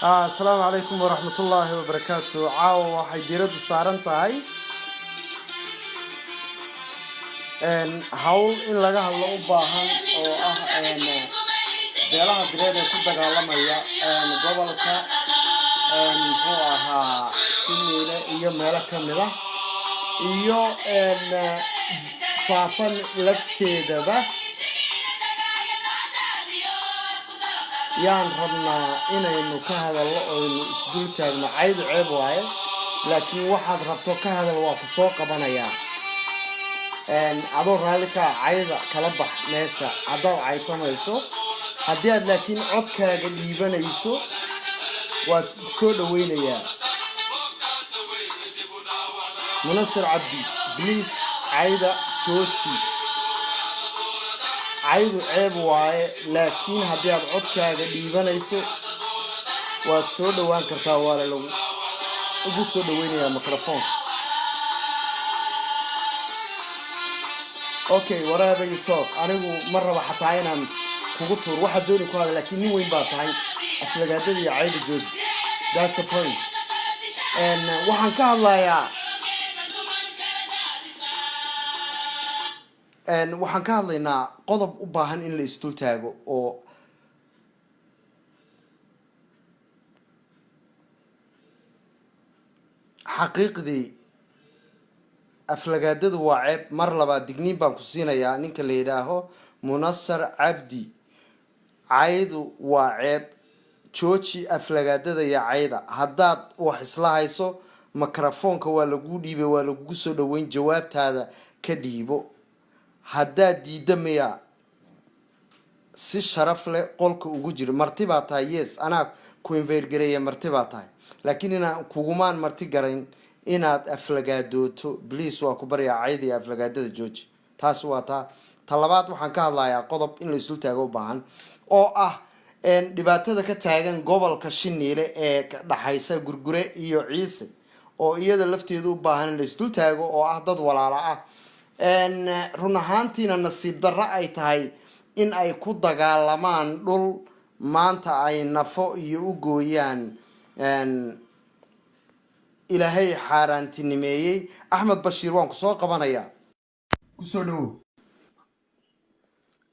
السلام عليكم ورحمة الله وبركاته. عاو waxay diiradu saaran tahay hawl in laga hadlo u baahan oo ah beelaha direed ee ku dagaalamaya gobolka muxuu ahaa Siniile iyo meelo kamid ah iyo faafan lafteedaba yaan rabnaa inaynu ka hadalno oo isdul taagno caydu ceeb waaye laakiin waxaad rabto ka hadal waa ku soo qabanayaa adoo raalli ka cayda kala bax meesha haddaad caytamayso haddii aad laakiin codkaaga dhiibanayso waad soo dhaweynayaa munasir cabdi please cayda jooji caydu ceeb waaye laakiin haddii aad codkaaga dhiibanayso waad soo dhawaan kartaa waana lagu ugu soo dhaweynayaa microphone. Okay, whatever you talk. anigu ma raba xataa inaan kugu tuur waxa dooni ku hadla laakiin nin weyn baa tahay aflagaadada iyo cayda jooji. That's the point. Waxaan ka hadlayaa waxaan ka hadlaynaa qodob u baahan in la isdul taago oo xaqiiqdii aflagaadadu waa ceeb. mar labaad digniin baan ku siinayaa ninka la yidhaaho munasar cabdi, caydu waa ceeb. jooji aflagaadada iyo cayda. haddaad wax isla hayso microfoonka waa lagu dhiibay, waa lagugu soo dhaweyn, jawaabtaada ka dhiibo. haddaad diidda miya si sharaf leh qolka ugu jiro. marti baa tahay, yes, anaa ku inveergareeya, marti baa tahay, laakiin inaan kugumaan marti garayn inaad aflagaadooto. please waa ku baryaa cayda iyo aflagaadada jooji. taas waa ta labaad. waxaan ka hadlayaa qodob in la islu taago u baahan oo ah dhibaatada ka taagan gobolka Shiniile ee ka dhaxaysa Gurgure iyo Ciise, oo iyada lafteedu u baahan in la isdul taago oo ah dad walaalo ah. run ahaantiina nasiib darro ay tahay in ay ku dagaalamaan dhul maanta ay nafo iyo u gooyaan ilaahay xaaraantinimeeyey. Axmed Bashiir waan ku soo qabanayaa, ku soo dhawow.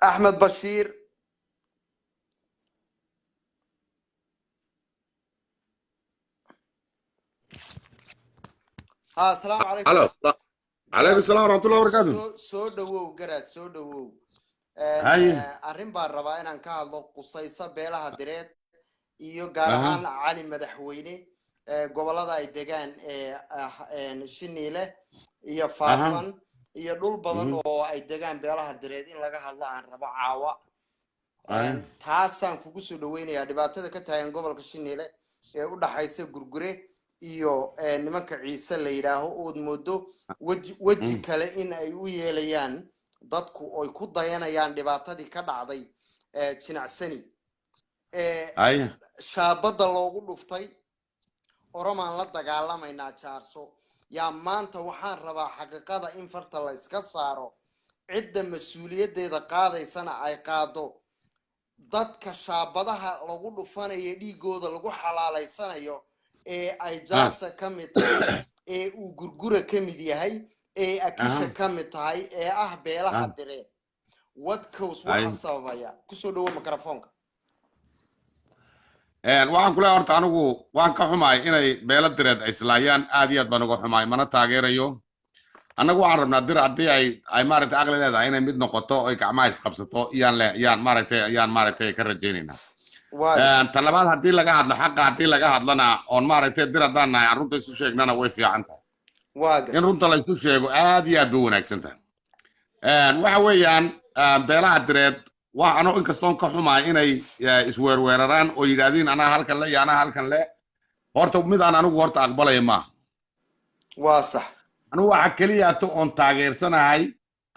Axmed Bashiir. السلام عليكم. عليكم السلام ورحمة الله وبركاته. soo dhawow garaad, soo dhawow. arrin baan rabaa inaan ka hadlo qusaysa beelaha direed iyo gaar ahaan cali madaxweyne gobolada ay degaan Shiniile iyo faafan iyo dhul badan oo ay degaan beelaha direed in laga hadlo aan rabo caawa. taasaan kugu soo dhaweynayaa dhibaatada ka taagan gobolka Shiniile ee u dhaxaysa Gurgure iyo nimanka Ciise la yidhaaho ood moodo weji kale in ay u yeelayaan dadku oy ku dayanayaan dhibaatadii ka dhacday jinacsani shaabada loogu dhuftay. oromaan la dagaalamaynaa jaarso yaa maanta waxaan rabaa xaqiiqada in farta la iska saaro, cidda mas-uuliyadeeda qaadaysana ay qaado. dadka shaabadaha lagu dhufanayo dhiigooda lagu xalaalaysanayo ee ay jaarsa ka mid tahay, ee uu Gurgura ka mid yahay, ee akisha ka mid tahay, ee ah beelaha direed. wadkaws waxa sababaya. kusoo dhawo microfoonka. waxaan kula horta anigu waan ka xumaay inay beelo direed ay islaayaan. aad iyo aad baan uga xumaay, mana taageerayo. annagu waxaan rabnaa dir haddii ay maaragtay aqli leedahay inay mid noqoto oy gacmaha isqabsato yaan maaragtay ka rajaynaynaa. tan labaad haddii laga hadlo xaqa, haddii laga hadlana oon maaragtay dir haddaan nahay aan runta isu sheegnana way fiican tahay. in runta la isu sheego aad iyo aad bay wanaagsan tahay. waxa weeyaan beelaha direed waa ano inkastoon ka xumaay inay isweerweeraraan oo yidhaahdeen anaa halkan le iyo anaa halkan le. horta mid aan anigu horta aqbalaya maaha. waa sax. anigu waxa keliyaata oon taageersanahay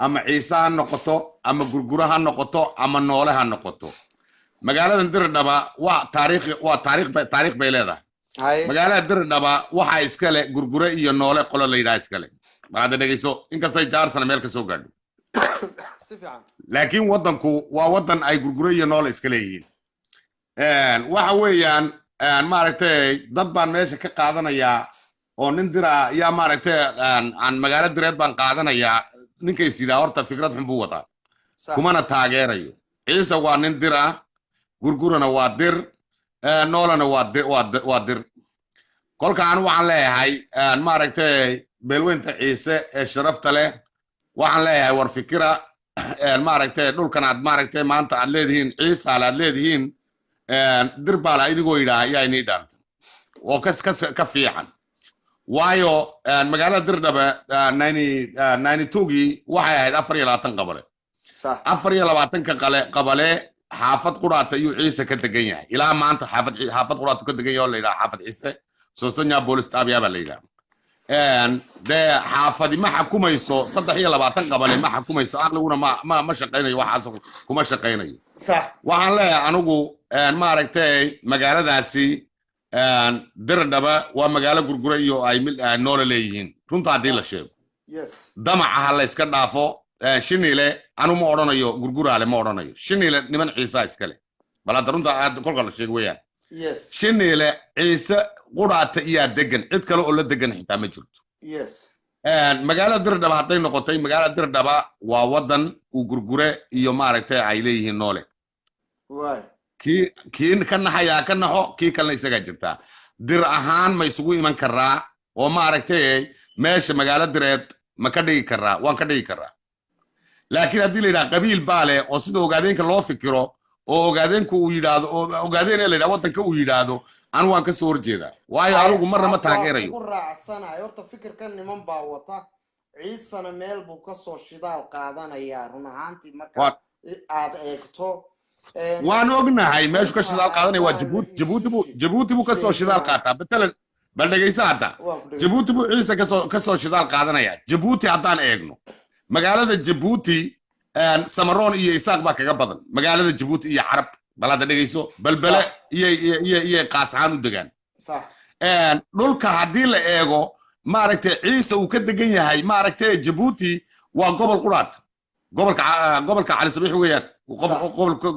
ama Ciise ha noqoto ama Gurgura ha noqoto ama Noole ha noqoto. magaaladan Dirdhaba waa taariikh bay leedahay. magaalada Dirdhaba waxa iskale Gurgure iyo Noole qolo la yidhaha iskale. baad dhageyso inkastay jaarsana meel ka soo gaadho. laakiin wadanku waa wadan ay Gurgure iyo Noole iska leeyihiin. waxa weeyaan maaragtay dad baan meesha ka qaadanayaa oo nin dira yaa maaragtay aan magaalo direed baan qaadanayaa ninkay sidaa horta fikrad xun buu wataa kumana taageerayo ciise waa nin dir ah gurgurana waa dir noolana waa dir kolkaan waxaan leeyahay maaragtay beelweynta ciise ee sharafta leh waxaan leeyahay war fikira maaragtay dhulkan aad maaragtay maanta aad leedihiin ciisaale aad leedihiin dir baala idigoo yidhaah ayaa inii dhaanta oo ka fiican waayo magaalada dirdhabe 92gii waxay ahayd 24 qabale 24 qabale xaafad quraata ayuu ciise ka degan yahay ilaa maanta xaafad quraata ka degan yahay oo la yidhaha xaafad ciise soosanya boolice tabia baa la yidhaha dee xaafadi ma xukumayso 23 qabale ma xukumayso aqliguna ma shaqaynayo waxaas kuma shaqaynayo waxaan leeyahay anigu maaragtay magaaladaasi dirdhaba waa magaalo gurgura iyo ay noola leeyihiin runta haddii la sheego damaca la iska dhaafo shinile anu ma odhanayo gurguraale ma odhanayo shinile niman ciisa iskale bal hadda runta kolka la sheego weeyaan shinile ciise quraata iyaa degan cid kale oo la degan xitaa ma jirto magaalada dirdhaba hadday noqotay magaalada dirdhaba waa wadan uu gurgure iyo maaragtay ay leeyihiin noole kii ka naxayaa ka naxo kii kalena isagaa jirtaa dir ahaan ma isugu iman karaa oo maaragtay meesha magaalo direed ma ka dhigi karaa waan ka dhigi karaa laakiin haddii la yidhaha qabiil baa leh oo sida ogaadeenka loo fikiro oo ogaadeenku uu yidhaahdo oo ogaadeen la yidhaha waddanka uu yidhaahdo anu waan ka soo horjeedaa waayo anigu marna ma taageerayo ku raacsanahay horta fikirkan niman baa wata ciisana meel buu ka soo shidaal qaadanayaa run ahaantii marka aad eegto waan ognahay meeshu ka shidaal qaadanaya waa jabuuti buu ka soo shidaal qaataa matalan bal dhegaysa hadda jabuuti buu ciise ka soo shidaal qaadanaya jabuuti haddaan eegno magaalada jabuuti samaroon iyo isaaq baa kaga badan magaalada jabuuti iyo carab bal hadda dhegayso balbele iyo qaasaan u degaan dhulka haddii la eego maaragtay ciise uu ka degan yahay maaragtay jabuuti waa gobol quraata gobolka cali sabiix weeyaan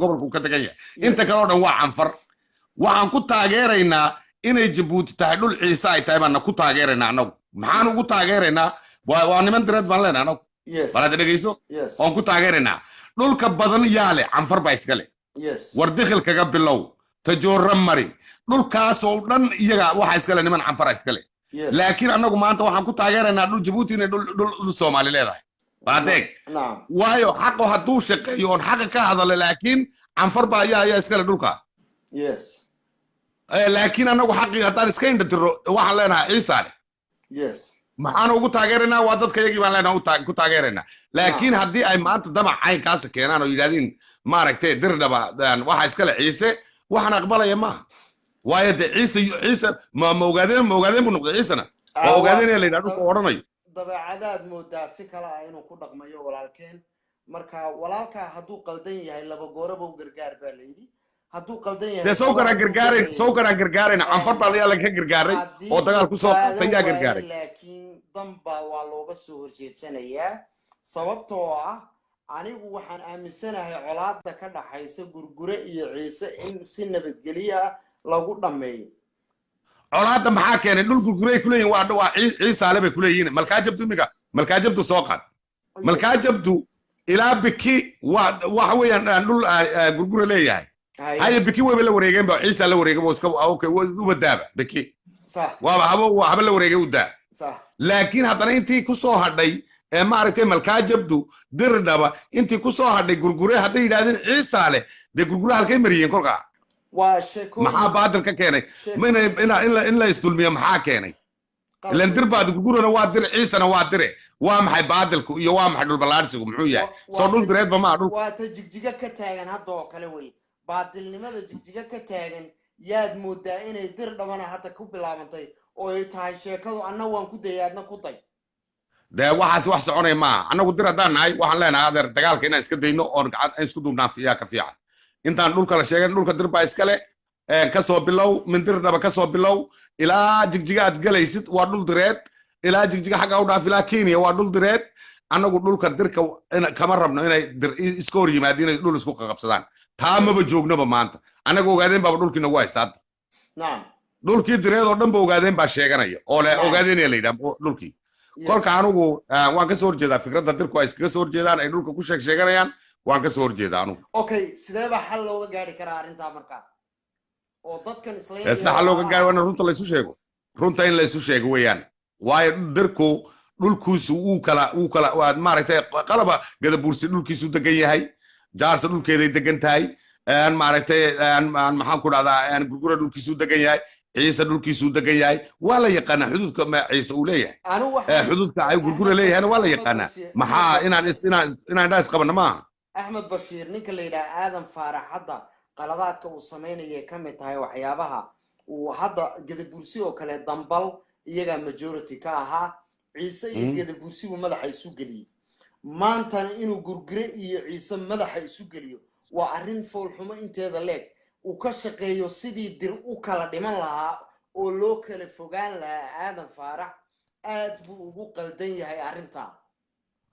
gobolku ka degan yahay inta kale oo dhan waa canfar waxaan ku taageeraynaa inay jabuuti tahay dhul ciise ay tahay baana ku taageeraynaa anagu maxaan ugu taageeraynaa waa niman direed baan leenahay anagu bal hadda dhegayso oon ku taageeraynaa dhulka badan yaa leh canfar baa iska leh war dikhil kaga bilow tajoora mari dhulkaasoo dhan iyaga waxa iska leh niman canfara iska leh laakiin anagu maanta waxaan ku taageeraynaa dhul jabuuti inay dhul soomaali leedahay baadeeg waayo xaqo hadduu shaqeeyo oon xaqa ka hadalo laakiin canfar baa ayaa iska leh dhulka laakiin anagu xaqii haddaan iska indhatiro waxaan leenahay ciisa leh maxaan ugu taageeraynaa waa dadka iyagii baan leenahay ku taageeraynaa laakiin haddii ay maanta damac caynkaasa keenaan oo yidhahdiin maaragtay dirdhaba waxa iskale ciise waxaan aqbalaya maaha waayo de ciise ma ogaadeen buu noqday ciisena oo ogaadeen la yidhaha dhulka odhanayo dabeecadaad moodaa si kale ah inuu ku dhaqmayo walaalkeen marka walaalkaa hadduu qaldan yahay laba gooraba u gargaar baa layidhi hadduu qaldan yahay soo garaan gargaarayna canfar baa ayaa laga gargaaray oo dagaal ku soo qabtay yaa gargaaray laakiin damba waa looga soo horjeedsanayaa sababtoo ah anigu waxaan aaminsanahay colaadda ka dhaxaysa gurgure iyo ciise in si nabadgelyo ah lagu dhammeeyo colaadda maxaa keenay dhul gurgure ay ku leeyihin waa ciisaale bay ku leeyihiin malkaajabdu soo qaad malkaajabdu ilaa biki waxa weeyaan dhul gurgure leeyahay هاي بكي ولا وريجين بقى عيسى لا وريجين بس أوكي وبدابة بكي صح وهبل وريجين ودا صح لكن هذا أنتي كسو هدي ما عرفتي ملكا جبدو در دابا أنتي كسو هدي غرغوري هدي لازم عيسى له دي غرغوري هالكي مريين كلها وشكو محا بعد الككيني من إلا يستلمي محا كيني اللي ندير بعد غرغوري أنا وادر عيسى أنا وادره وامحي بعدلك يوام حدول بلارسي ومحويا صدول دريد بما دول واتجيجا كتاغن هذا كلوي baadilnimada jigjiga ka taagan yaad moodaa inay dir dhabana hadda ku bilaabantay oo ay tahay sheekadu anna waan ku dayaadna ku day waxaas wax soconay ma anagu dir hadaan nahay waxaan leenahay adeer dagaalka inaan iska dayno oo isku duubnaa fiyaa ka fiican intaan dhulka la sheegay dhulka dir baa iska leh ka soo bilow min dir dhaba ka soo bilow ilaa jigjiga aad galaysid waa dhul direed ilaa jigjiga xagga u dhaaf ilaa Kenya waa dhul direed anagu dhulka dirka kama rabno inay dir iska hor yimaadeen dhul isku qabsadaan taamaba joognaba maanta anaga ogaadeen baba dhulkina waa haysta نعم dhulkii direed oo dhan ba ogaadeen baa sheeganaya oo le نعم ogaadeen la yidhaha dhulkii kolka يس anugu waan ka soo horjeedaa fikradda dirku ay iskaga soo horjeedaan ay dhulka ku sheeganayaan waan ka soo horjeedaa anugu اوكي سيده حل لوga gaari karaa arinta marka oo dadkan isla islaynaya xal looga gaaro walaalaha in runta la isu sheego runta in la isu sheego weeyaan waayo dirku dhulkiisu uu kala waad maaragtay qalaba gadabuursi dhulkiisu degan yahay jaarsa dhulkeeday degan tahay aan maaragtay aan maxaan ku dhahdaa gurgura dhulkiisu degan yahay ciise dhulkiisu degan yahay waa la yaqaanaa xuduudka ciise uu leeyahay anu waxaan xuduudka ay gurgura leeyahayna waa la yaqaanaa maxaa inaan dhaas qabana maaha axmed bashiir ninka la yidhaha aadan faarax hadda qaladaadka uu samaynayay ka mid tahay waxyaabaha uu hadda gadabursi oo kale dambal iyaga majority ka ahaa ciise iyo gadabursigu madaxa isu geliyey maantana inuu gurgure iyo ciise madaxa isu geliyo waa arrin foolxumo inteeda leeg uu ka shaqeeyo sidii dir u kala dhiman lahaa oo loo kala fogaan lahaa aadan faarax aad buu ugu qaldan yahay arrintaa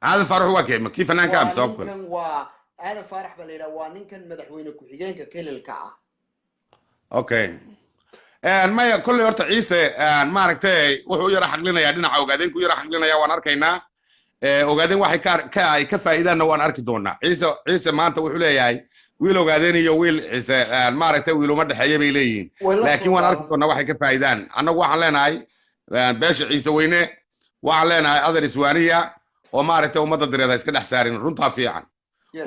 aadan faarax waa kee kii fanaanka am sabab kale ninkan waa aadan faarax baa la yidhaha waa ninkan madaxweyne ku-xigeenka kelilka ah okay maya kolley horta ciise maaragtay wuxuu yara xaqlinayaa dhinaca ogaadeen ku yara xaqlinaya waan arkaynaa ogaadeen waxay ay ka faa'iidaanna waan arki doonaa ciise maanta wuxuu leeyahay wiil ogaadeen iyo wiil ciise maaragtay wiiluma dhexeeya bay leeyihiin laakiin waan arki doonaa waxay ka faa'iidaan annagu waxaan leenahay beesha ciise weyne waxaan leenahay adar iswaaniya oo maaragtay ummadda direed ha iska dhex saarin runtaa fiican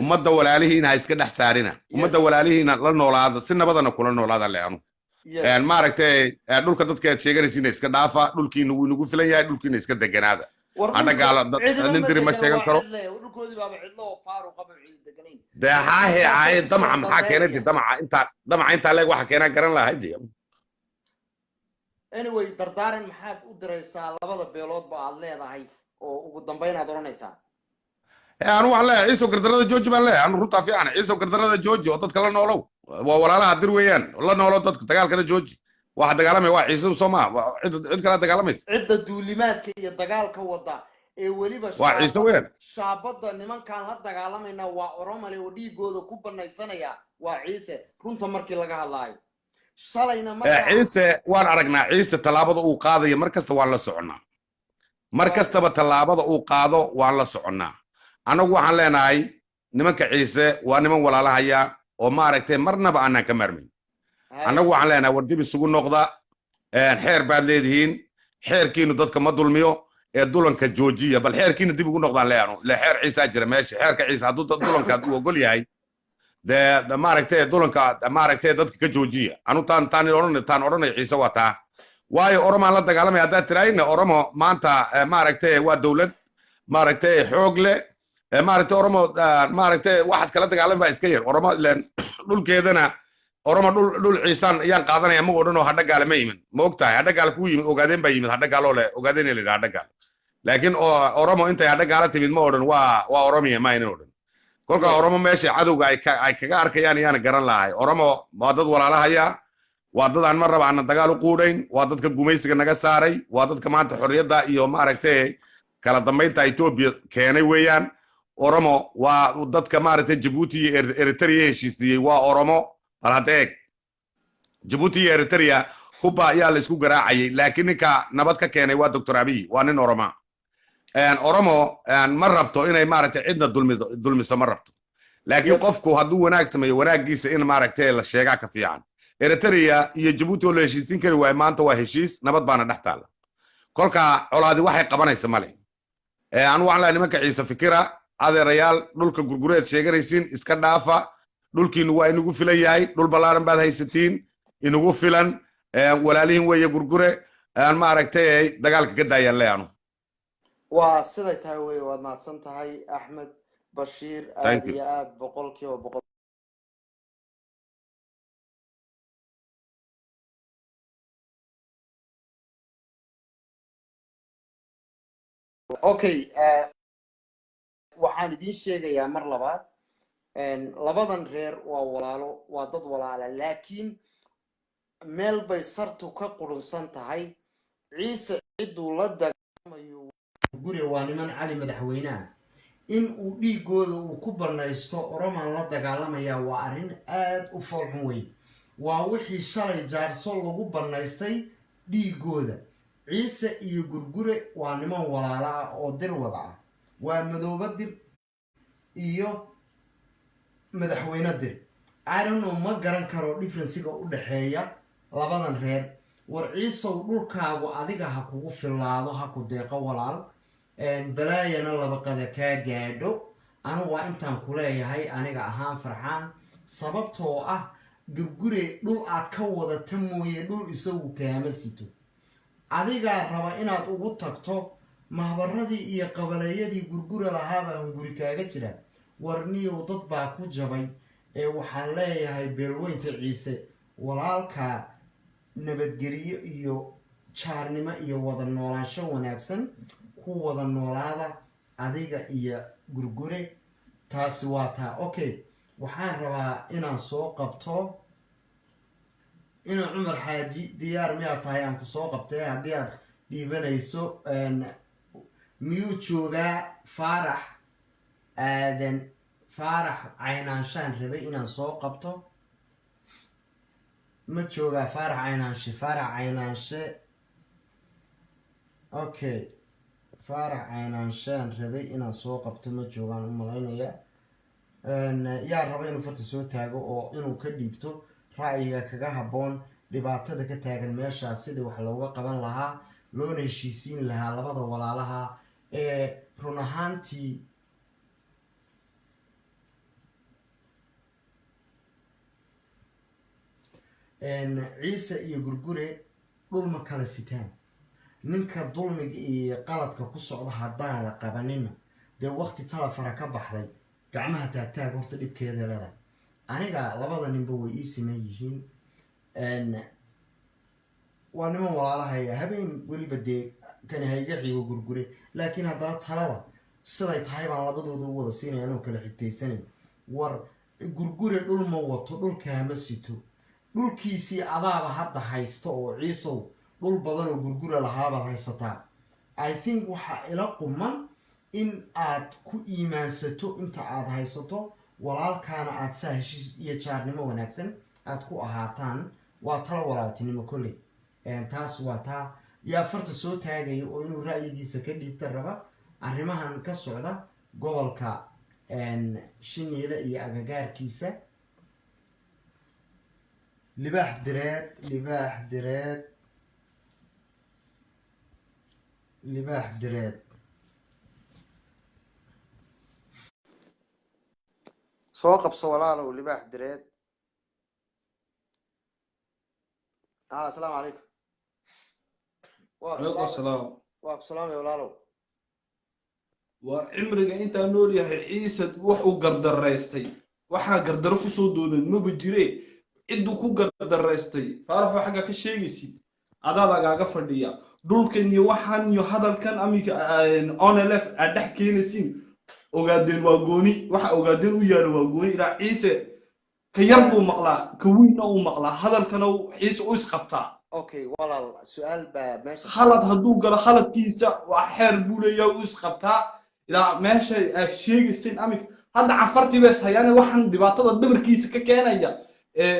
ummadda walaalihiina ha iska dhex saarina ummadda walaalihiina la noolaada si nabadana kula noolaada leanu maaragtay dhulka dadkeed sheeganaysiina iska dhaafa dhulkiina wuu inagu filan yahay dhulkiina iska deganaada adagaala nin diri ma sheegan karo dee haahe aaye damaca maxaa keenay damaca intaa leeg waxa keenaa garan lahayd anyway dardaaran maxaad u diraysaa labada beeloodba aad leedahay oo ugu dambayn aad oranaysaa anu waxaan leeyahay ciisow gardarada jooji baan leeyahay anu runtaa fiican ciisow gardarada jooji oo dadka la noolow waa walaalaha dir weeyaan la noolo dadka dagaalkana jooji waxa dagaalamaya waa ciise soo maa cid kala dagaalamaysa cidda duulimaadka iyo dagaalka wada ee weliba waa ciise weeyaan shaabada nimankaan la dagaalamayna waa oromale oo dhiigooda ku banaysanaya waa ciise runta markii laga hadlaayo shalayna ciise waan aragnaa ciise tallaabada uu qaadayo mar kasta waan la soconnaa mar kastaba tallaabada uu qaado waan la soconnaa anagu waxaan leenahay nimanka ciise waa niman walaalahaya oo maaragtay marnaba aanan ka maarmayn annagu waxaan leenahay war dib isugu noqda xeer baad leedihiin xeerkiinu dadka ma dulmiyo ee dulanka joojiya bal xeerkiina dib ugu noqdaan leeyanu le xeer ciise jira meesha xeerka ciise hadduu dulanka uu ogol yahay dee maaragtay dulanka maaragtay dadka ka joojiya anu taan odhanay ciise waa taa waayo oromaan la dagaalamaya haddaad tiraayna oromo maanta maaragtay waa dowlad maaragtay xoog leh maaragtay oromo maaragtay waxaad kala dagaalamay baa iska yar oromo dhulkeedana oromo dhul ciisaan ayaan qaadanaya ma odhan oo hadhagaale ma yimid ma og tahay hadhagaale kuu yimid ogaadeen baa yimid hadhagaaloo le ogaadeen la yidhaha hadhagaale laakiin oromo intay hadhagaala timid ma odhan waa oromiya ma aynan odhan kolka oromo meesha cadowga ay kaga arkayaan ayaana garan lahay oromo waa dad walaalahaya waa dad aan mar raba aanan dagaal u quudhayn waa dadka gumaysiga naga saaray waa dadka maanta xorriyadda iyo maaragtay kala dambaynta etoobiya keenay weeyaan oromo waa dadka maaragtay jabuuti iyo eritrea heshiisiiyey waa oromo bal hadda eeg jabuuti iyo eritrea hubba ayaa la isku garaacayay laakiin ninka nabad ka keenay waa doctor abiy waa nin oroma oromo ma rabto inay maaragtay cidna dulmiso ma rabto laakiin qofku hadduu wanaag sameeyo wanaaggiisa in maaragtay la sheegaa ka fiican eritrea iyo jabuuti oo la heshiisin kari waayo maanta waa heshiis nabad baana dhex taalla kolka colaadi waxay qabanaysa male anu waxaan lahay nimanka ciise fikira adeerayaal dhulka gurgureed sheeganaysiin iska dhaafa dhulkiinu waa inagu filan yahay dhul ballaaran baad haysatiin inagu filan walaalihin weeye gurgure maaragtay dagaalka ka daayaan leanu waa siday tahay wey waad mahadsan tahay axmed bashiir aad iyo aad boqolkiiba boqol okay waxaan idiin sheegayaa mar labaad labadan reer waa walaalo waa dad walaala laakiin meel bay sartu ka qurunsan tahay ciise cidduu la dagaalamayo guri waa niman cali madaxweynaha in uu dhiigooda uu ku banaysto oromaan la dagaalamaya waa arrin aad u foolxun wey waa wixii shalay jaarso lagu bannaystay dhiigooda. ciise iyo gurgure waa niman walaala ah oo dir wada ah, waa madooba dir iyo madaxweyne dir. I don't know, ma garan karo differencega u dhexeeya labadan reer. war ciisow dhulkaagu adiga ha kugu filaado, ha ku deeqo walaal, balaayana labaqada kaa gaadho. anigu waa intaan ku leeyahay aniga ahaan Farxaan, sababtoo ah gurgure dhul aad ka wadata mooye dhul isagu kaama sito. adigaa raba inaad ugu tagto mahbaradii iyo qabaleeyadii gurgure lahaabaa hunguri kaaga jira. warniyow dad baa ku jabay. waxaan leeyahay beelweynta ciise, walaalka nabadgeliyo iyo jaarnimo iyo wada noolaansho wanaagsan ku wada noolaada adiga iyo gurgure. taasi waa taa. okay, waxaan rabaa inaan soo qabto inaan Cumar Xaaji. diyaar miyaa tahay aan ku soo qabtee haddii aad dhiibanayso? miyuu joogaa Faarax aadan? Faarax caynaanshaan rabay inaan soo qabto. ma joogaa Faarax caynaanshe? Faarax caynaanshe. okay, Faarax caynaanshaan rabay inaan soo qabto, ma joogaan u malaynayaa. yaa raba inuu farta soo taago oo inuu ka dhiibto ra'yiga kaga habboon dhibaatada ka taagan meeshaas, sidii wax looga qaban lahaa, loona heshiisiin lahaa labada walaalaha ee run ahaantii ciise iyo gurgure dhul ma kala sitaan. ninka dulmiga iyo qaladka ku socda haddaan la qabanina dee waqti talafara ka baxday, gacmaha taagtaag horta dhibkeeda leedahay. aniga labada ninba way ii siman yihiin. waa niman walaalahaya, habeen weliba dee kani hayga xigo gurgure, laakiin haddana talada siday tahay baan labadooda u wada siinaya inuu kala xigtaysanayn. war gurgure dhul ma wato, dhulkaama sito. dhulkiisii adaaba hadda haysta oo ciisow dhul badan oo gurgure lahaabaad haysataa. I think waxaa ila quman in aad ku iimaansato inta aad haysato, walaalkaana aad saa heshiis iyo jaarnimo wanaagsan aad ku ahaataan. waa talo walaaltinimo kolley. taas waa taa. yaa farta soo taagaya oo inuu ra'yigiisa ka dhiibta raba arrimahan ka socda gobolka Shiniile iyo agagaarkiisa. libaax direed, libaax direed, libaax direed. soo qabso walaalow libaax direed. السلام عليكم. عليكم السلام. وعليكم السلام يا ولالو. وعمرك انت نور يا عيسى وحو قردريستي وحا قردر كسو دودن ما بجري عدو كو قردريستي فارحو حقا كشيغيسيد ادا لاغا فديا دولكن يو waxan yo hadalkan amiga on lf adx keenaysin ogaadeen waa gooni waxa ogaadeen u yaalo waa gooni ila ciise كيربو مقلا كوينا ومقلا هذا الكنو حيس أوس قبطة. أوكي والله سؤال ماشي. خلط هدو قال خلط كيسة وحير بولي أوس قبطة إذا ماشي الشيء السين أمك هذا عفرتي بس يعني واحد دبعته الدبر كيسة كأنيا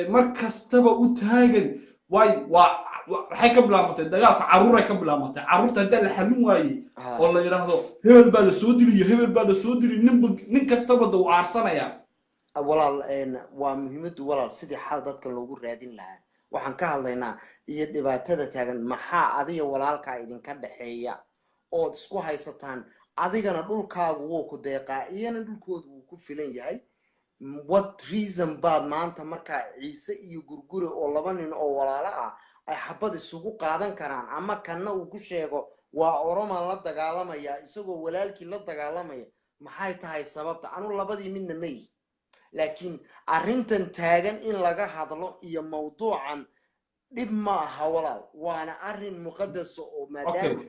مركز تبع وتهاجن واي وحكي بلا مت دجاج عرورة كبلا مت عرورة تدل حلم واي والله يراهدو هبل بعد سودري هبل بعد سودري نكست تبع دو عرسنا يا. walaal waa muhiimadu walaal sidii xal dadka loogu raadin lahaa. waxaan ka hadlaynaa iyo dhibaatada taagan maxaa adiga walaalka idinka dhaxeeya oo isku haysataan. adigana dhulkaagu wuu ku deeqaa, iyana dhulkoodu wuu ku filan yahay. what reason baad maanta markaa ciise iyo gurgure oo laba nin oo walaalo ah ay xabad isugu qaadan karaan, ama kanna uu ku sheego waa oromaan la dagaalamaya isagoo walaalkii la dagaalamaya? maxay tahay sababta? anu labadii midna ma yihi, laakiin arrintan taagan in laga hadlo iyo mawduucan dhib ma aha walaal, waana arrin muqadas oo maadaama.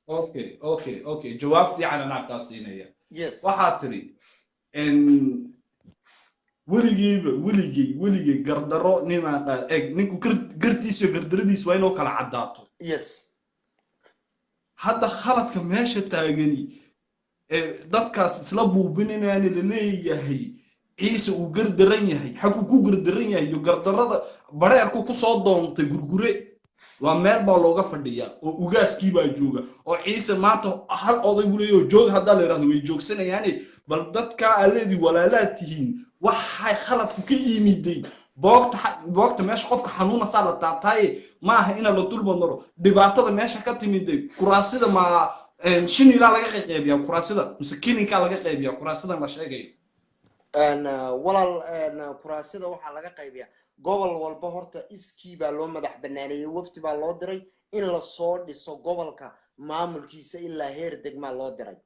اوكي جواب دي على ناقصينيه. yes waxaa tiri weligii gardaro nima eeg ninku gartiisa gardaradiisa waa inuu kala cadaato. yes hadda khaladka meesha taagani dadkaas isla buubinayaan la leeyahay ciise uu gardaran yahay xaguu ku gardaran yahay iyo gardarada bareerku ku soo doontay gurgure waa meel baa looga fadhiyaa oo ugaaskii baa jooga oo ciise maanta hal oday buu leeyahay joog haddaa la yidhaahdo way joogsanayaane bal dadka aleedii walaalaad tihiin waxay khaladku ka yimiday boogta meesha qofka xanuuna saa la taabtaaye maaha ina la dulma maro dhibaatada meesha ka timiday kuraasida ma shinilaa laga qaybiyaa kuraasida mise kininkaa laga qaybiyaa kuraasidan la sheegayo walaal kuraasida waxaa laga qaybiyaa gobol walba horta iskii baa loo madax banaaneeyey wafti baa loo diray in lasoo dhiso gobolka maamulkiisa ilaa heer degmaa loo diray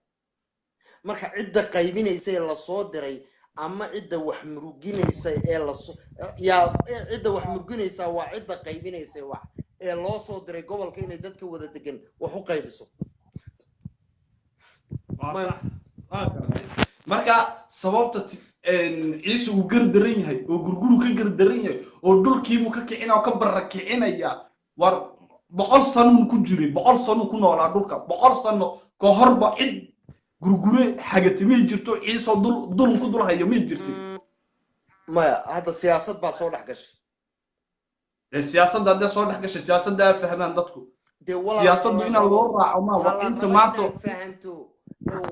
marka cidda qaybinaysa ee lasoo diray ama cidda wax muruginaysa ee cidda wax muruginaysa waa cidda qaybinaysa wax ee loo soo diray gobolka inay dadka wada degan wax u qaybiso marka sababta ciise uu gardaran yahay oo gurguru ka gardaran yahay oo dhulkiibuu ka kicina oo ka barakicinaya war 100 sano ku jiray 100 sano ku noolaa dhulka 100 sano ka horba cid gurgure xagatimi jirto ciise dul ku dul hayo ma jirtay maya hadda siyaasad baa soo dhax gashay siyaasadda hadda soo dhax gashay siyaasadda fahmaan dadku siyaasaddu in loo raaco ma waa in samaarto fahanto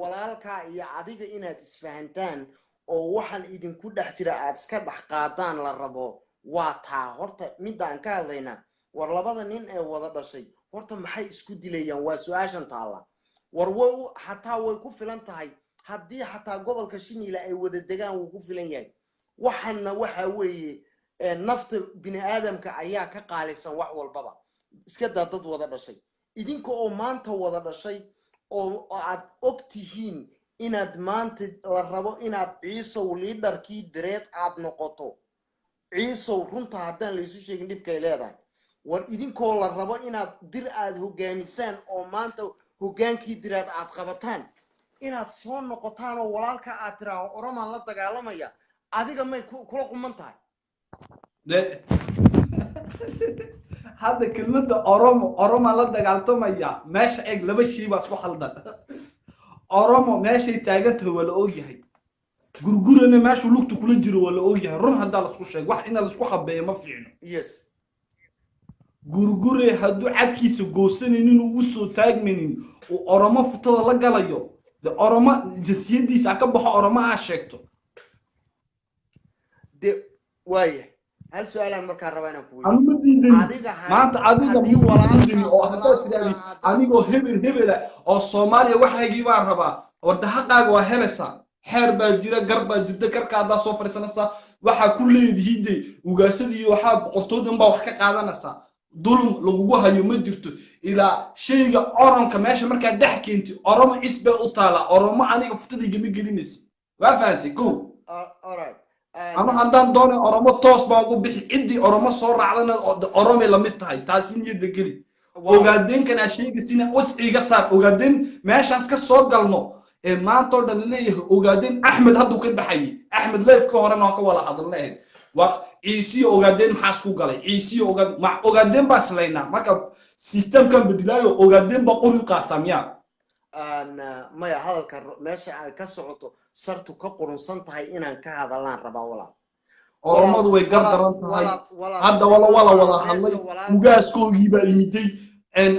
walaalka iyo adiga inaad isfahantaan oo waxaan idinku dhex jira aad iska dhex qaadaan la rabo waa taa horta midaan ka hadlaynaa war labada nin ee wada dhashay horta maxay isku dilayaan waa su'aashan taala war xataa way ku filan tahay haddii xataa gobolka Shinile ay wada degaan wuu ku filan yahay waxana waxa weeye nafta bini aadamka ayaa ka qaalisan wax walbaba iska dad wada dhashay idinka oo maanta wada dhashay oo aad ogtihiin inaad maanta la rabo inaad ciisow liidarkii direed aad noqoto ciisow runta haddaan la isu sheegin dhibkay leedahay war idinkoo la rabo inaad dir aad hogaamisaan oo maanta hogaankii direed aad qabataan inaad soo noqotaan oo walaalka aad tiraaho oromaan la dagaalamaya adiga may kula quman tahay هذا كلمة أروما لا دقالتمايا ماشي إيه لبا شيء بس وخلدان أروما ماشي تاجته ولا أوجهي gurgurana meeshu lugtu kula jiro wala ooyahay run hadaa la isku sheeg wax in la isku qabeeyo ma fiicno yes gurgure haduu cadkiisa goosanin inuu u soo taagmanin oo oromo fitada la galayo de oromo jasiyadiisa ka baxo oromo aa sheegto de waaye hal su'aalan marka rabaan ku weydiiyo ma diidan maanta adiga walaalkii oo hadaa tiraadi anigoo hebel oo Soomaaliya waxaygii baan rabaa warda xaqaaga waa heleysaa xeer baa jira garba jidda karkaada soo fariisanaysa waxa ku leeyihiin ugaasadii waxa boqortoodan baa wax ka qaadanaysa dulum lagu hayo ma jirto ila shayga oranka meesha marka dhex keenti oromo isbe u taala oromo aniga futadii gami gelinaysa waa faantay ko alright ama haddaan doonay oromo toos baa ugu bixi cidii oromo soo raacdana oromo la mid tahay taasi niyada geli ogaadeen kana shayga sina usciga saar ogaadeen meeshaas ka soo galno maanta oo dhan leeyahay ogaadeen Axmed haduu ka baxay Axmed leefka horena ka wala hadleen waa ciisi ogaadeen maxaa isku galay ciisi ogaadeen baa islayna marka systemkan bedelayo ogaadeen ba qori qaatamiya maya hadalka meesha ay ka socoto sartu ka qurunsan tahay inaan ka hadalnaan rabaa walaal oromadu way gardaran tahay hadda wala hadlay ugaaskoogii baa imiday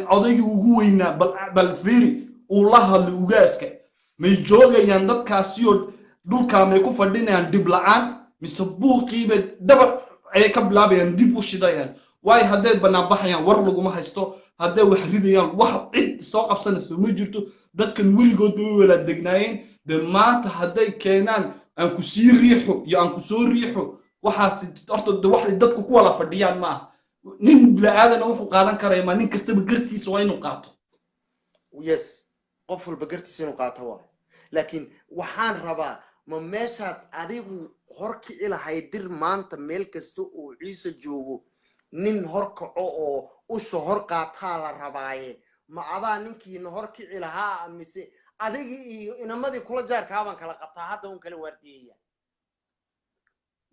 odaygii ugu weynaa bal fiiri uu la hadlay ugaaska may joogayaan dadkaasi oo dhulka may ku fadhinayaan dib la'aan mise buuqiiba dabar ay ka bilaabayaan dib u shidayaan way hadday banaan baxayaan war laguma haysto hadday wax ridayaan wax cid soo qabsanayso ma jirto dadkan weligood way wala degnaayeen de maanta hadday keenaan aan ku sii riixo iyo aan ku soo riixo waxaas horta wax dadku ku wala fadhiyaan ma nin bilaadan wuxuu qaadan karaa ma nin kastaba gartiisa waa inuu qaato yes qof walba gartiisa inuu qaato waa laakiin waxaan rabaa ma meeshaad adigu horkici lahayd dir maanta meel kasta oo ciise joogo nin horkaco oo usha hor qaataa la rabaaye ma adaa ninkiina horkici lahaa mise adigi iyo inamadii kula jaarkaa baan kala qabtaa hadda un kala waardiyeeya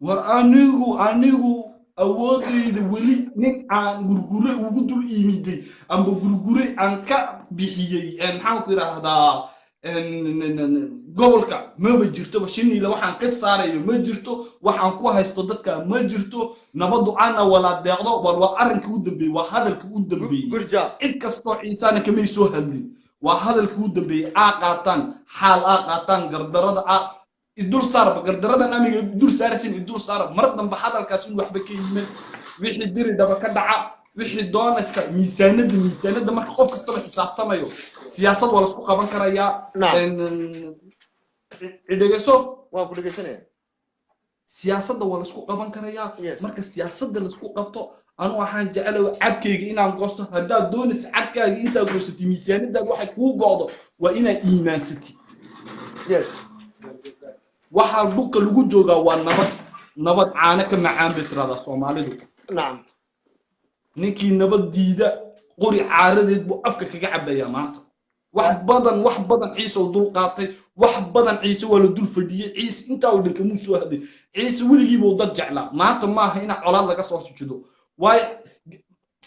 war anigu awoodeyda weli nin aan gurgure ugu dul iimiday amba gurgure aan ka bixiyay maxaan ku yiraahdaa gobolka maba jirto shiniila waxaan ka saarayo ma jirto waxaan ku haysto dadka ma jirto nabadu ana wala deeqdo bal waa arrinka u dambeeyay waa hadalka u dambeeyay cid kasto ciisana kamay soo hadlin waa hadalka u dambeeyay qaataan xaal qaataan gardarada idul saarba gardarada amiga idul saarsin idul saar mar danba hadalkaas in waxba ka yimin wixii diri daba ka dhaca wixii doonaysa miisaanada marka qof kasta la xisaabtamayo siyaasad wala isku qaban karaya idagayso waan ku dhageysanaya siyaasadda wala isku qaban karaya marka siyaasadda la isku qabto anu waxaan jecelahay cadkeyga inaan goosto hadaa doonaysa cadkaaga inta goostay miisaanada waxa ku go'do waa inaa iimaansati waxa dhulka lagu joogaa waa nabad caana ka macaan bitrada Soomaalidu naam ninkii nabad diida qori caaradeed buu afka kaga cabaya maanta wax badan ciise oo dul qaatay wax badan ciise wala dul fadhiyay ciise inta uu dhanka muu soo haday ciise wiligiiba uu dad jeclaa maanta maaha ina colaad laga soo sujido way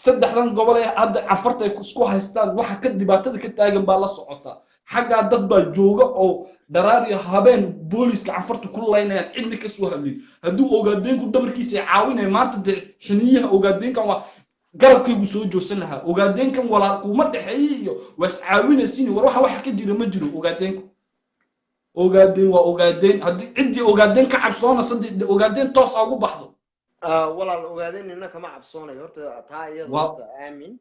saddexdan gobol ee hadda afarta ay isku haystaan waxa ka dibaatada ka taagan baa la socota xagga dad baa jooga oo daraari habeen booliska afarta ku laynayaan cidna ka soo hadlin haduu ogaadeenku dabarkiisa caawinay maanta xiniyaha ogaadeenkan waa garabkaygu soo joogsan lahaa ogaadeenkan walaal kuma dhaxeeyo was caawinaysiin war waxa ka jira ma jiro ogaadeenku ogaadeen waa ogaadeen hadii cidii ogaadeen ka cabsoona sadii ogaadeen toos ugu baxdo walaal ogaadeen inna kama cabsoonayo horta taa iyada aamin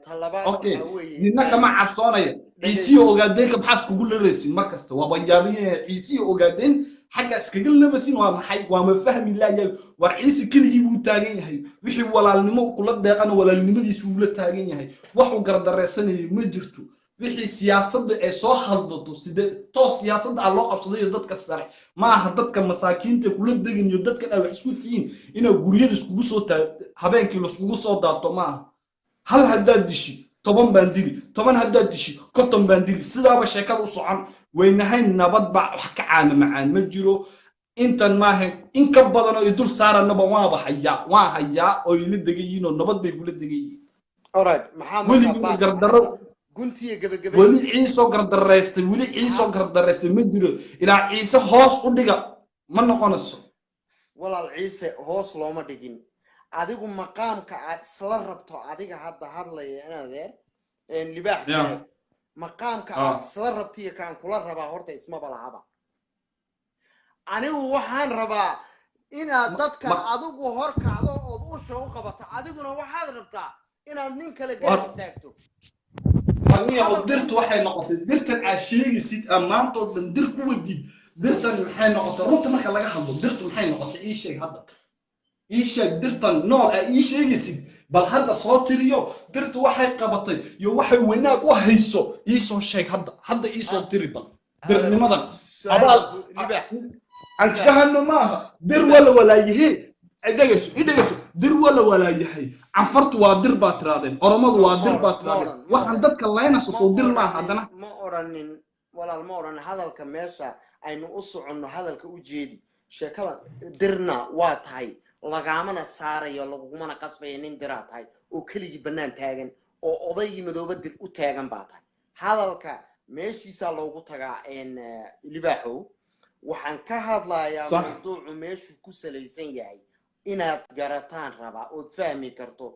talabaad waxa weeye inna kama cabsoonayo ciisi ogaadeenka maxas kugu leeraysin markasta waa banjaabiye ciisi ogaadeen حاجة اسكجل نبسين ومحي ومفهم الله يا ورئيس كل يجيبوا تاجين هاي وحي ولا النمو كل ده أنا ولا النمو دي سهولة تاجين هاي وحو قرد الرئيسين مدرتو وحي سياسة صاح ضده سد تو سياسة الله أبصدي ضد كسرع ما هضد كمساكين تقول دقن يضد كنا وحسوتين إنه جوريد سكوب صوت هبين كيلو سكوب صوت ده ما هل هداد دشي طبعا بندري طبعا هداد دشي كتم بندري سدا بشكل وصعان وين هاي نبض بع حكى عن معان مجرو انت ما هي ان كبدنا يدل صار النبا ما بحيا وهيا او يلدغيين النبض بيقول دغيين alright محمد ولي قردر قنتي غبغبي ولي عيسى قردرست ولي عيسى قردرست مجرو الى عيسى هوس ودغا ما نقونسو ولا العيسى هوس لوما دغين adigu maqaamka aad isla rabto adiga hadda hadlaya inaadeen libaax maqaamka aad isla rabtiyo kaan kula rabaa horta isma balahaba anigu waxaan rabaa inaad dadka adigu hor kacdo oo u soo qabato adiguna waxaad rabtaa inaad nin kale garab istaagto aniga dirtu waxay noqotay dirtan aasheegisid amaanto dhan dir ku wadid dirtan waxay noqotay runta marka laga hadlo dirtu waxay noqotay ii sheeg hadda إيشك درتن نوع إيشيك يسيد بل هذا صوتيريو درت واحد قبطي يو واحد وينك وهيسو إيسو شيك هذا إيسو تريبل در لماذا أبال أنت كهنا معها در ولا يهي إدرسوا در ولا يهي عفرت وادر باترادين أرمض وادر باترادين واحد دتك الله ينسو در ما هذا ما أورانين ولا الموران هذا الكميسة أي نقص عنه هذا الكوجيدي شكلا درنا واتهاي lagaamana saarayo lagumana qasbayo nin diraad tahay oo kaliya banaan taagan oo odaygii madooba dir u taagan baa tahay hadalka meeshiisa loogu tagaa libaaxo waxaan ka hadlayaa mawduucu meeshu ku salaysan yahay inaad garataan rabaa oo fahmi karto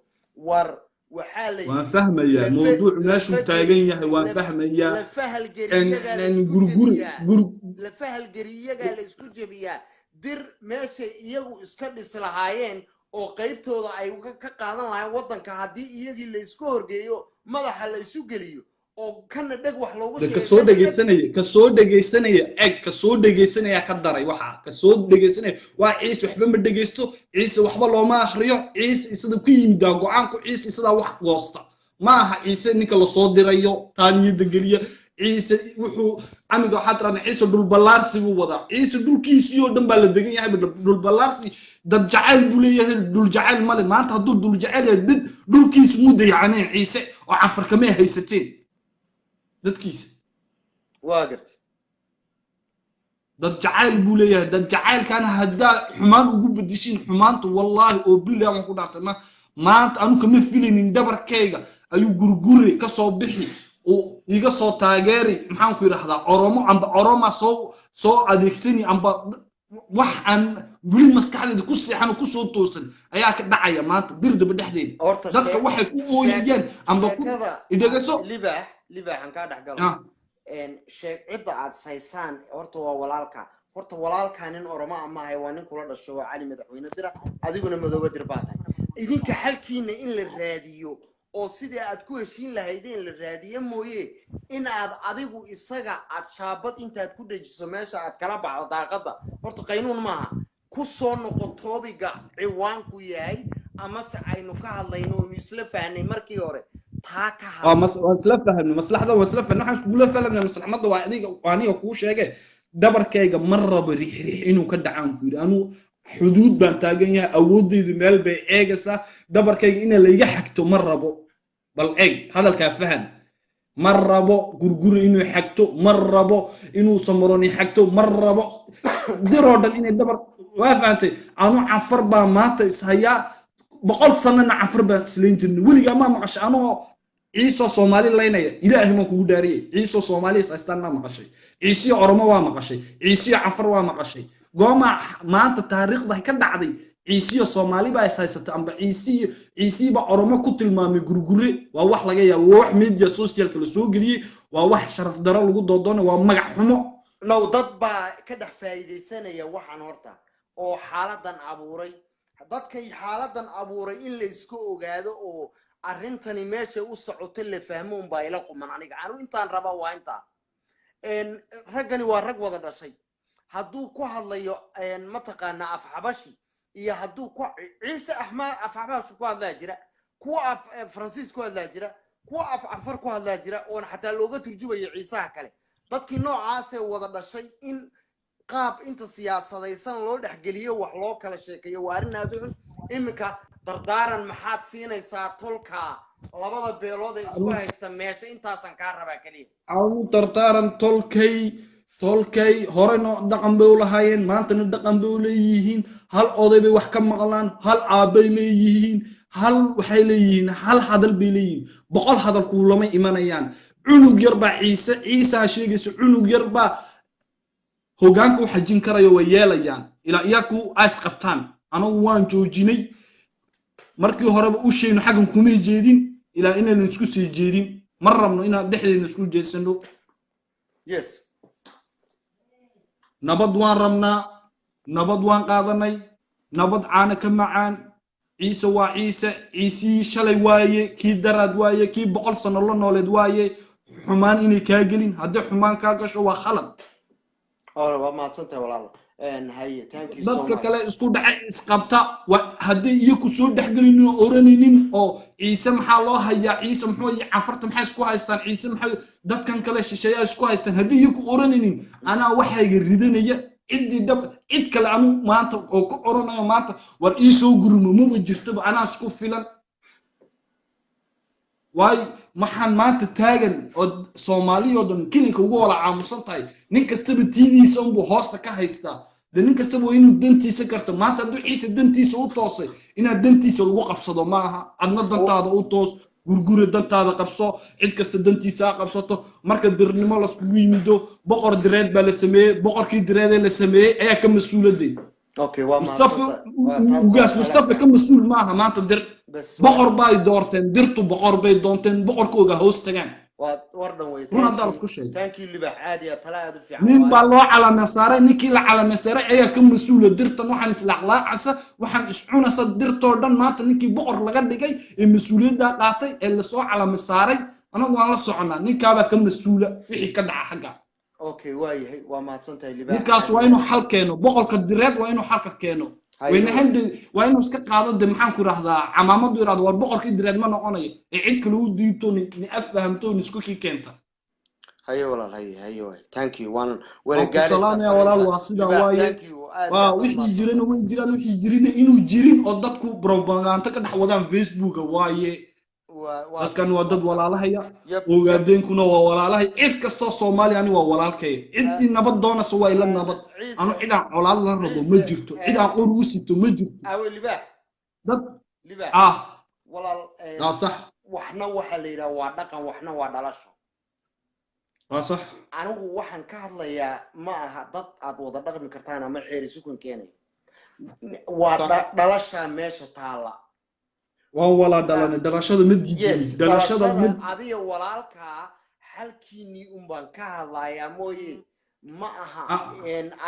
war waxaa la waan fahmayaa mawduuc meeshu taagan yahay waan fahmayaa la fahal gariyaga la isku jabiyaa dir meesha iyagu iska dhis lahaayeen oo qaybtooda ay ka qaadan lahayn wadanka hadii iyagii la isku horgeeyo madaxa la isu geliyo oo kana dhag wax loogu sheegay ka soo dhageysanaya ka daray waxa ka soo dhageysanaya waa ciise waxba ma dhageysto ciise waxba looma akhriyo ciise sida ku yimid go'aanku ciise sida wax goosta ma aha ciise ninka la soo dirayo taaniyada geliya عيسى وحو عمي حاطرنا عيسى دول بلارسي ووضع عيسى دول كيسيو دم بالدقين يعني دول بلارسي دول جعل بوليه دول جعل مال ما انت دول جعل دد دول كيس مود يعني عيسى وعفر كمان هيستين دد كيس واقرت دول جعل بوليه دول جعل كان هدا حمان وجوب بديشين حمانته والله وبالله ما كنت ما انت انا كمان فيلين دبر كيغا ايو غرغوري كسو بخي iga soo taageeri maxaan ku yiraahdaa oromo amba oroma soo adeegsani amba wax aan wili maskaxdeeda ku seexan ku soo toosan ayaa ka dhacaya maanta dirdaba dhexdeeda dadka waxay ku ooyayeen amba ku idagaso libaaxan ka dhaxgalo sheeg cidda aad saysaan horta waa walaalka horta walaalka nin oromo ama ahay waa nin kula dhasho waa cali madaxweyne dira adiguna madooba dir baa tahay idinka xalkiina in la raadiyo oo sidii aad ku heshiin lahaydeen la raadiyo mooye in aad adigu isaga aad shaabad intaad ku dhajiso meesha aad kala baxdo daaqada horta qaynuun maaha ku soo noqo toobiga ciwaanku yahay ama se aynu ka hadlayno oo isla fahnay markii hore taa ka isla fahnay maslaxda isla fahnay waxaan isku la fahnay maslaxada waa aniga kuu sheegay dabarkayga mar rabo riix inuu ka dhacaan ku yiri anu xuduud baan taagan yahay awoodeydu meel bay eegaysaa dabarkayga in la iga xagto mar rabo bal eeg hadalka fahan mar rabo gurguri inuu xagto mar rabo inuu samaroni xagto mar rabo diroodan inay dabar waa faantay anu afar baa maanta ishaya 100 sanana afar baa isleen jirnay weliga ma maqashay anu ciiso Soomaali leynaya ilaahay ma kugu daariyay ciiso Soomaali saastan ma maqashay ciisi oromo waa maqashay ciisi afar waa maqashay gooma maanta taariikhda ka dhacday ciisi Soomaali baa haysato amba ciisi ba oromo ku tilmaamay gurgure waa wax laga yaabo wax media social kala soo galiyay waa wax sharaf daro lagu doodoono waa magac xumo law dad baa ka dhex faa'iideysanaya waxaan horta oo xaaladan abuuray dadkay xaaladan abuuray in la isku ogaado oo arrintani meesha u socoto la fahmo baa ila quman aniga anu intaan raba waa inta ragani waa rag wada dhashay hadduu ku hadlayo mataqaana af xabashi iyo hadduu ku ciise axmed af xabashi ku hadlaa jira kuwa af faransiis ku hadlaa jira kuwa af afar ku hadlaa jira oo xataa looga turjubayo ciisaha kale dadkii noocaas ee wada dhashay in qaab inta siyaasadaysan loo dhaxgeliyo wax loo kala sheekayo waa arrin aad u xun iminka dardaaran maxaad siinaysaa tolka labada beelood ee isku haysta meesha intaasan ka rabaa kaliya aan dardaaran tolkay horeno dhaqan bay u lahaayeen maantana dhaqan bay u leeyihiin hal oday bay wax ka maqlaan hal aabay leeyihiin hal waxay leeyihiin hal hadal bay leeyihiin 100 hadal ku lama imanayaan cunug yar baa ciisa sheegayso cunug yar baa hogaanku xajin karayo way yeelayaan ila iyaku aas qabtaan anagu waan joojinay markii horeba u sheeyno xagan kuma jeedin ila inaynu isku sii jeedin mar rabno inaan dhexdeena isku jeesano yes nabad waan rabnaa nabad waan qaadanay nabad caana ka macaan ciise waa ciisi shalay waaye kii daraad waaye kii 100 sano la nooleed waaye xumaan inay ka gelin haddii xumaan ka gasho waa khalad waa maadsantahay walaal haye thank you so much dadka kale isku dhacay isqabta haddii iyagu soo dhaxgelin oo oraninin oo ciise maxaa loo hayaa ciise muxuu yahay afarta maxay isku haystaan ciise maxay dadkan kale shisheeyaa isku haystaan haddii iyagu oraninin ana waxayga ridanaya cid kale anu maanta oo ku oranayo maanta war ii soo gurmo ma jirtaba ana isku filan waay maxaan maanta taagan oo Soomaaliya oo dhan kilinka ugu wala aamusan tahay nin kastaba tiidiisa uu hoosta ka haysta nin kastaba inuu dantiisa karto maanta hadduu ciise dantiisa u toosay inaad dantiisa lagu qabsado maaha adna dantaada u toos gurgure dantaada qabso cid kasta dantiisa qabsato marka dirnimo la isku yimido boqor direed baa la sameeyay boqorkii direed la sameeyay ayaa ka mas'uuladay okay waa Mustafa ka mas'uul maaha maanta dir boqor bay doorteen dirtu boqor bay doonteen boqorkooga hoos tagaan wardan way thank you libax aad iyo talaad u fiican nin baa loo calama saaray ninkii la calama saaray ayaa ka mas'uul dirtan waxaan islaaqlaacasa waxaan iscunasa dirtoo dhan maanta ninkii boqor laga dhigay ee mas'uuliyadda qaatay ee la soo calama saaray anagu waan la soconaa ninkaaba ka mas'uula wixii ka dhaca xagga okay waayahay waa maadsantahay libax ninkaas waa inuu xal keeno boqorka direed waa inuu xalka keeno wayna hande waa inuu iska qaado maxaan ku raahdaa camaamadu yiraahdo war boqorkii direed ma noqonayo ee cid kale u diibto ni affahamto ni isku keenta hayo walaal hayo thank you wana gaari salaam ya walaal waa sida waaye waa wixii jirana way jiraan wixii jirina inuu jirin oo dadku propaganda ka dhex wadaan Facebook waaye dadkan waa dad walaalahaya ogaadeenkuna waa walaalahay cid kasto Soomaaliya waa walaalkay cid nabad doonayso waa ila nabad anu cid aan walaal la rabo ma jirto cid aan qor u sito ma jirto libax dad walaal sax waxna waxa la yiraahdaa waa dhaqan waxna waa dhalasho صح anigu waxaan ka hadlayaa ma aha dad aad wada dhaqmi kartaan ama xeer isukun keenay waa صح dhalasha meesha taala ولا دلنا دلشة مديدني yes دلشة dhalashada مد adiga walaalkaa halkiinii unbaan ka hadlayaa mooye ma aha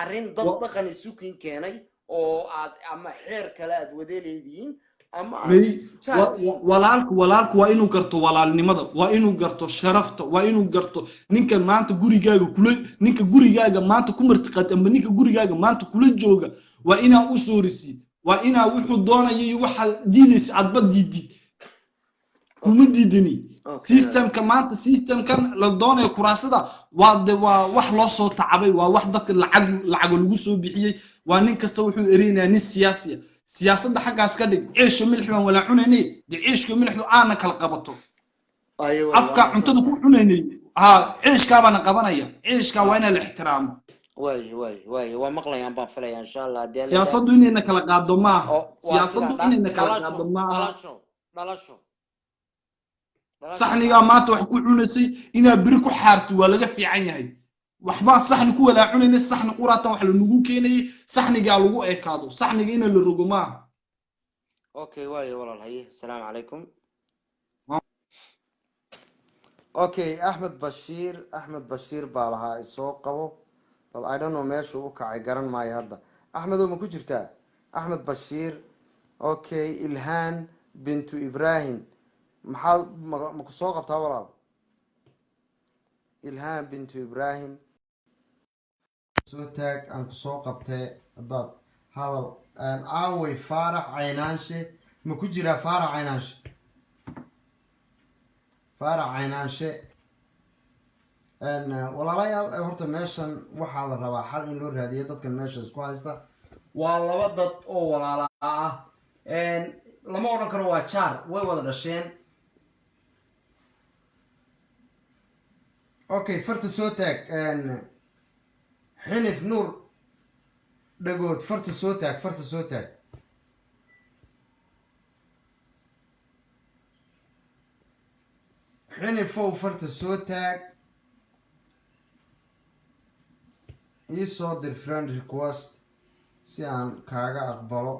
arrin dad dhaqan isukun keenay oo aad ama xeer kale aad wada leedihiin ama walaalku waa inuu garto walaalnimada waa inuu garto sharafta waa inuu garto ninka maanta gurigaaga maanta ku martiqaad ama ninka gurigaaga maanta kula jooga waa inaa u soorisi waa inaa wuxuu doonayo iyo waxa diidaysa aad badidid kuma diidani systemka maanta systemkan la doonayo kuraasada waa wax loo soo tacabay waa wax dadka lacag lagu soo bixiyay waa nin kasta wuxuu ereenayaa nin siyaasi siyaasadda xaggaas ka dhig ciisho milix baan wala cunaynay ciishka milixdu aana kala qabato afka cuntada ku cunaynay ciishka baan qabanaya ciishka waa in la ixtiraamo waa maqlayaan baan filaya insha Allah siyaasaddu inayna kala qaado maaha siyaasaddu inayna kala qaado maaha dhalasho saxniga maanta wax ku cunaysay inaa biri ku xaarto waa laga fiican yahay waxba saxni ku wada cunayna saxni quraatan wax la nugu keenay saxniga lagu eekaado saxniga in la rogo ma okay waayo walaal haye assalamu alaykum okay Ahmed Bashir baa lahaa isoo qabo bal I don't know meesha uu kacay garan maayo hadda Ahmed ma ku jirtaa Ahmed Bashir okay Ilhan bintu Ibrahim maxaa ma ku soo qabtaa walaal Ilhan bintu Ibrahim soo taag aan ku soo qabtay dad hadal aan aaway Faarax Caynaanshe ma ku jira Faarax Caynaanshe walaalayaal horta meeshan waxaa la rabaa xal in loo raadiyo dadkan meesha isku haysta waa laba dad oo walaala ah lama odhan karo waa jaar way wada dhasheen okay farta soo taag xinif nuur dhagood farta soo taag xinifow farta soo taag ii soo dir friend request si aan kaaga aqbalo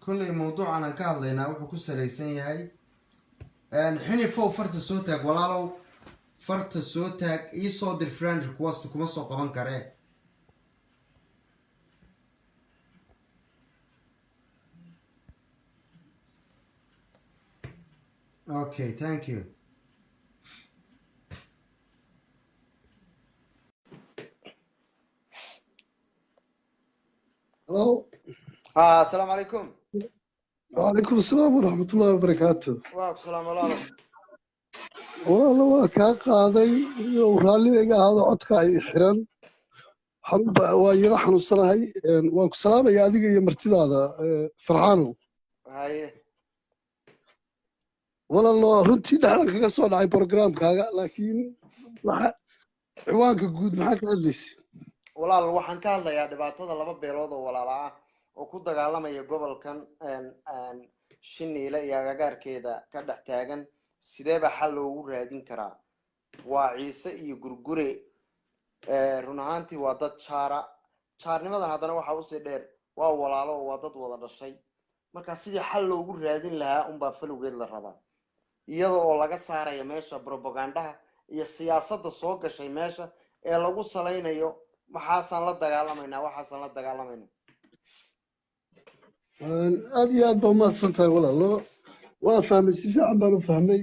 كل موضوع أنا كهذا وحكو سليسين هاي حين فوق فرت الصوتك ولا لو فرت الصوتك يصود الفريند ريكوست كم الصوت كمان كره Okay, thank you. Hello. السلام عليكم. وعليكم السلام ورحمة الله وبركاته. وعليكم السلام ورحمة والله كقاضي ورالي هذا عدك حرن حرب ويرى حنوصنا هاي وسلام يا ذيك يا مرتدى هذا فرحانو. هاي. والله رنتي دحلك كسر على برنامج كذا لكن عوانك جود معك أليس. والله waxaan ka hadlayaa dhibaatada laba beelood oo walaala ah oo ku dagaalamaya gobolkan Shiniile iyo agagaarkeeda ka dhex taagan sideeba xal loogu raadin karaa waa Ciise iyo Gurgure run ahaantii waa dad jaarnimadan haddana waxa uu si dheer waa walaalo oo waa dad wada dhashay marka sidii xal loogu raadin lahaa baa falowgeed la rabaa iyadoo oo laga saarayo meesha propagandaha iyo siyaasadda soo gashay meesha ee lagu salaynayo maxaasan la dagaalamayna aad baa mahadsantahay walaalo waa fahmay si fiican baan u fahmay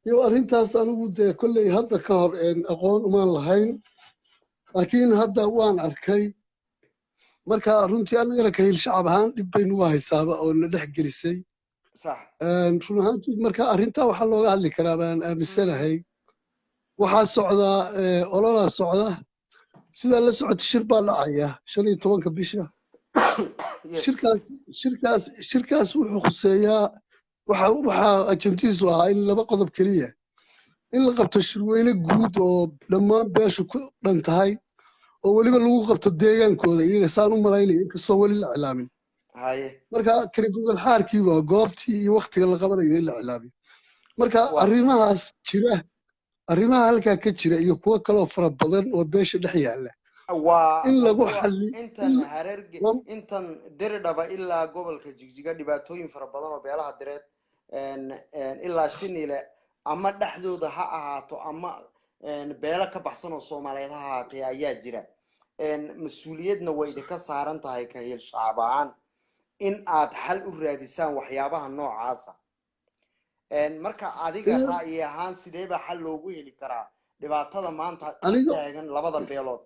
iyo arrintaas anigu dee kolley hadda ka hor aqoon umaan lahayn laakiin hadda waan arkay marka runtii anagana ka hil shacab ahaan dhib baynu u haysaaba oo na dhex gelisay run ahaantii marka arrintaa waxaa looga hadli karaa baan aaminsanahay waxaa socdaa ololaa socda sidaa la socota shir baa dhacaya 15 bisha shirkaas wuxuu khuseeyaa waxaa ajantiisu ahaa in laba qodob keliya in la qabto shirweyne guud oo dhammaan beeshu ku dhan tahay oo weliba lagu qabto deegaankooda iyaga saan u malaynaya inkastoo weli la iclaamin هاي marka kani gobol xaarkii waa goobtii iyo waqtiga la qabanayo in la cilaabiyo marka واس arrimahaas jira arrimaha halkaa ka jira iyo kuwo kaloo fara badan oo beesha dhex yaalla in lagu وموضوع xalli انتن هررج انتن دردبا إلا قبل كجيجا دباتوين فربضان وبيالها درد ان إلا شني لا أما دحدود ها هاتو أما ان بيالا كبحسن الصوماليات هاتي أيا جرا ان مسؤوليتنا وإذا كسارن تهاي كهيل شعبان إن عاد حل الرادسان وحيابها النوع عاصة ان مركا عادية رأي هان سيديبا حل لوجوه اللي كرا دبعتها ما أنت aniga تاجن لبضا بيالوت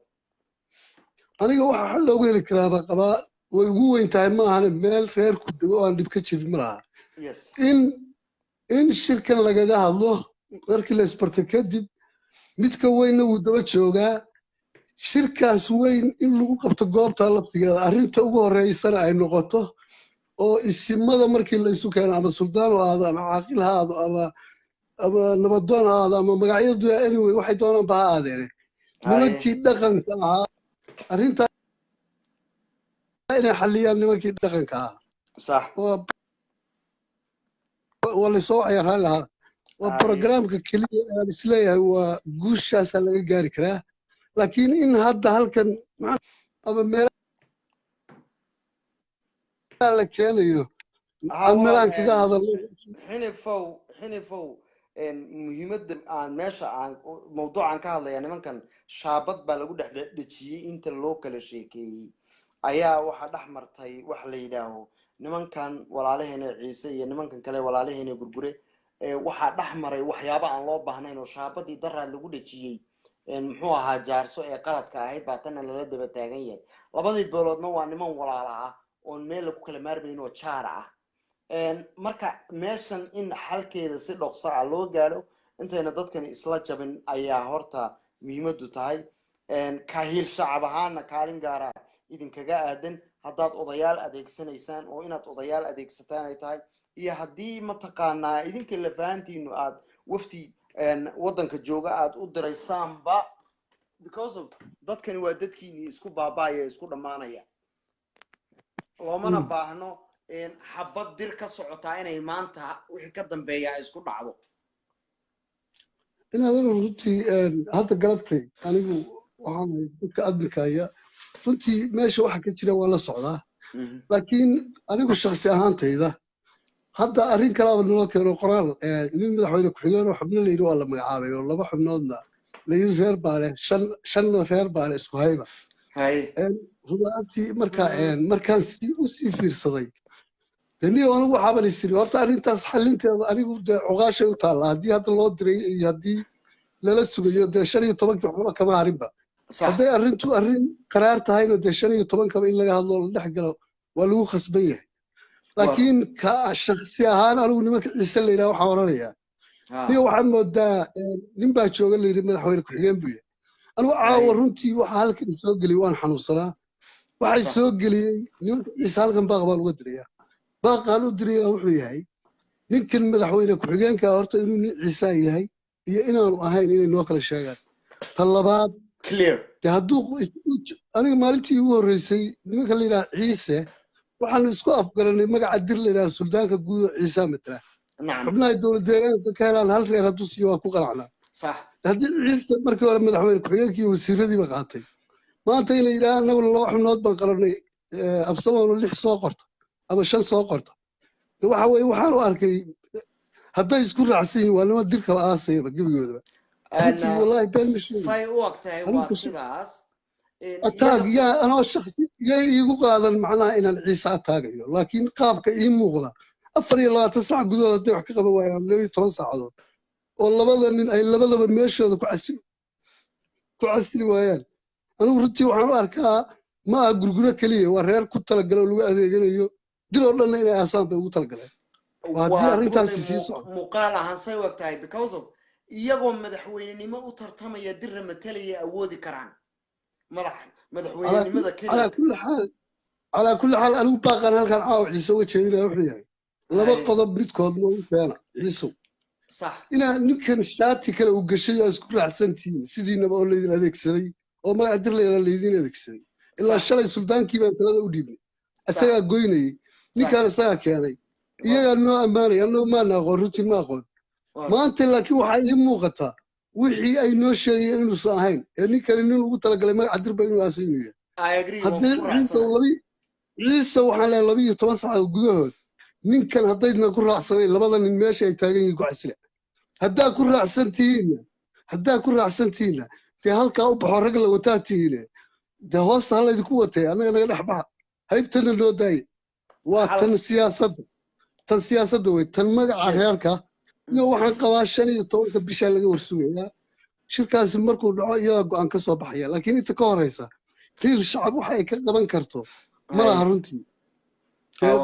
aniga waxa xal loogu heli karaaba qabaa way ugu weyn tahay maahan meel reer ku dego oo aan dhib ka jirin ma laha يس in shirkan lagaga hadlo markii la isbarto kadib midka weynna wuu daba joogaa shirkaas weyn in lagu qabto goobta laftigeeda arrinta ugu horeysana ay noqoto oo isimada markii la isu keeno ama suldaan ha ahaado ama caaqil ha ahaado ama nabadoon ha ahaado ama magacyadu anyway waxay doonaan ba ha aadeene هاي nimankii dhaqanka ahaa arrintaa inay xalliyaan nimankii dhaqanka ahaa صح waa lasoo ciyaaraan lahaa waa هاي programka keliya aan isleeyahay waa guushaasaa laga gaari karaa laakiin in hadda halkan ama meelaha la keenayo aan meelahan kaga hadalno حنفو ان مهمة عن ماشى عن موضوع عن كهذا يعني ممكن شابط بلغو دحدجيه انت اللوكال شيكي ايا واحد احمر تاي wax la yiraahdo nimankan walaalaheena ciise iyo nimankan kale walaalaheena gurgure waxa dhaxmaray waxyaabo aan loo baahnayn oo shaabadii daraa lagu dhajiyay muxuu ahaa jaarso ee qaladka ahayd baatana lala daba taagan yahay labadii beeloodna waa niman walaala ah oo meel ku kala maarmayn oo jaar ah marka meeshan in xalkeeda si dhaqso ah loo gaaro intayna dadkan isla jabin ayaa horta muhiimadu tahay kaahil shacab ahaana kaalin gaara idinkaga aadan haddaad odayaal adeegsanaysaan oo inaad odayaal adeegsataan ay tahay iyo haddii mataqaanaa idinka la fahantiinu aad wafti waddanka jooga aad u diraysaanba because of dadkani waa dadkiini isku baaba'aya isku dhammaanaya loomana baahno xabad dir ka socotaa inay maanta wixii ka dambeeya ay isku dhacdo inaad runtii hadda galabtay anigu waxaan dadka adminkaya runtii meesha waxa ka jira waa la socdaa laakiin anigu shakhsi ahaantayda hadda arrin kalaaba naloo keeno qoraal nin madaxweyne ku-xigeen oo xubno layidhi waa la magacaabay oo 2 xubnoodna layidhi reer baale 5 reer baale isku hayba rubaantii markaan usii fiirsaday daniyo anigu waxaaban isiri horta arrintaas xalinteeda anigu dee cuqaashay u taalla haddii hadda loo diray iyo haddii lala sugayo dee 15 xubno kama harinba hadday arrintu arrin qaraar tahayna dee 15 in laga hadlo la dhex galo waa lagu khasban yahay laakiin ka shakhsi ahaan anigu nimanka ciise la yidhaha waxaan oranayaa niyo waxaad moodaa nin baa jooga la yidhi madaxweyne ku-xigeen buu yahay anigu caawa runtii waxa halkan soo geliyay waan xanuunsanaa waxay soo geliyey nimanka ciise halkan baaq baan uga dirayaa baaqaan u dirayaa wuxuu yahay ninkan madaxweyne ku-xigeenka horta inuu nin ciise yahay iyo inaanu ahayn inay noo kala sheegaan tan labaad dee hadduu aniga maalintii ugu horreysay nimanka la yidhaha ciise waxaanu isku afgaranay magaca dir la yidhaha suldaanka guud oo ciise matala xubnaha dowlad deegaanka ka helaan hal reer hadduu siiyo waa ku qanacnaa haddii ciise markii hore madaxweyne ku-xigeenkii iyo wasiiradiiba qaatay maanta in la yidhaha annaguna 2 xubnood baan qaranay absamoona 6 soo qorta ama 5 soo qorta waxa weeye waxaan u arkay hadday isku raacsan yihiin waa nima dirkaba aasayaba gebigoodaba runtii wallaahi been ma sheegay ataag yaa anoo shakhsi yay iigu qaadan macnaha inaan ciise ataagayo laakiin qaabka ii muuqda 24 saac gudahood hadday wax ka qaban waayaan 12 saacadood oo labada nin ay labadaba meeshooda ku casili waayaan anigu runtii waxaan u arkaa ma aha gurguro keliya waa reer ku talagalo lagu adeeganayo dir oo dhanna inay aasaan bay ugu talagaleen waa haddii arrintaasi sii socdo muuqaal ahaan say og tahay because of iyagoo madaxweynenimo u tartamaya dirra matalaya awoodi karaan madaxweynenimada calaa kulli xaal anigu baaqan halkan caawa ciise uga jeedinaya wuxuu yahay 2 qodob midkood noogu keena ciisow inaa ninkan shaati kale uu gashay oo isku raacsantihiin sidiinaba oo laydin adeegsaday oo magaca dir layla laydin adeegsaday ilaa shalay suldaankii baan talada u dhiibnay isagaa goynayay ninkaan isagaa keenay iyagaa noo ammaanay annagoo maana aqoon runtii ma aqoon maanta laakiin waxaa ii muuqataa wixii ay noo sheegayeen inuusan ahayn ee ninkani nin ugu talagalay magaca dirba inuu aasiinu yahay haddii ciise waxaan leeyahay 12 saacadood gudahood ninkan haddayna ku raacsanayn labada nin meesha ay taagan yihiin ku xasila haddaa ku raacsantihiinna dee halkaa u baxo rag la wataa tihiine dee hoosta halaydinku watay annaga naga dhex baxa haybtana noo daaye waa tan siyaasadda wey tan magaca reerka iyo waxaan qabaa 15 bisha laga warsugayaa shirkaasi markuu dhaco iyagaa go'aan ka soo baxaya laakiin inta ka horeysa hiil shacab waxa ay ka qaban karto ma laha runtii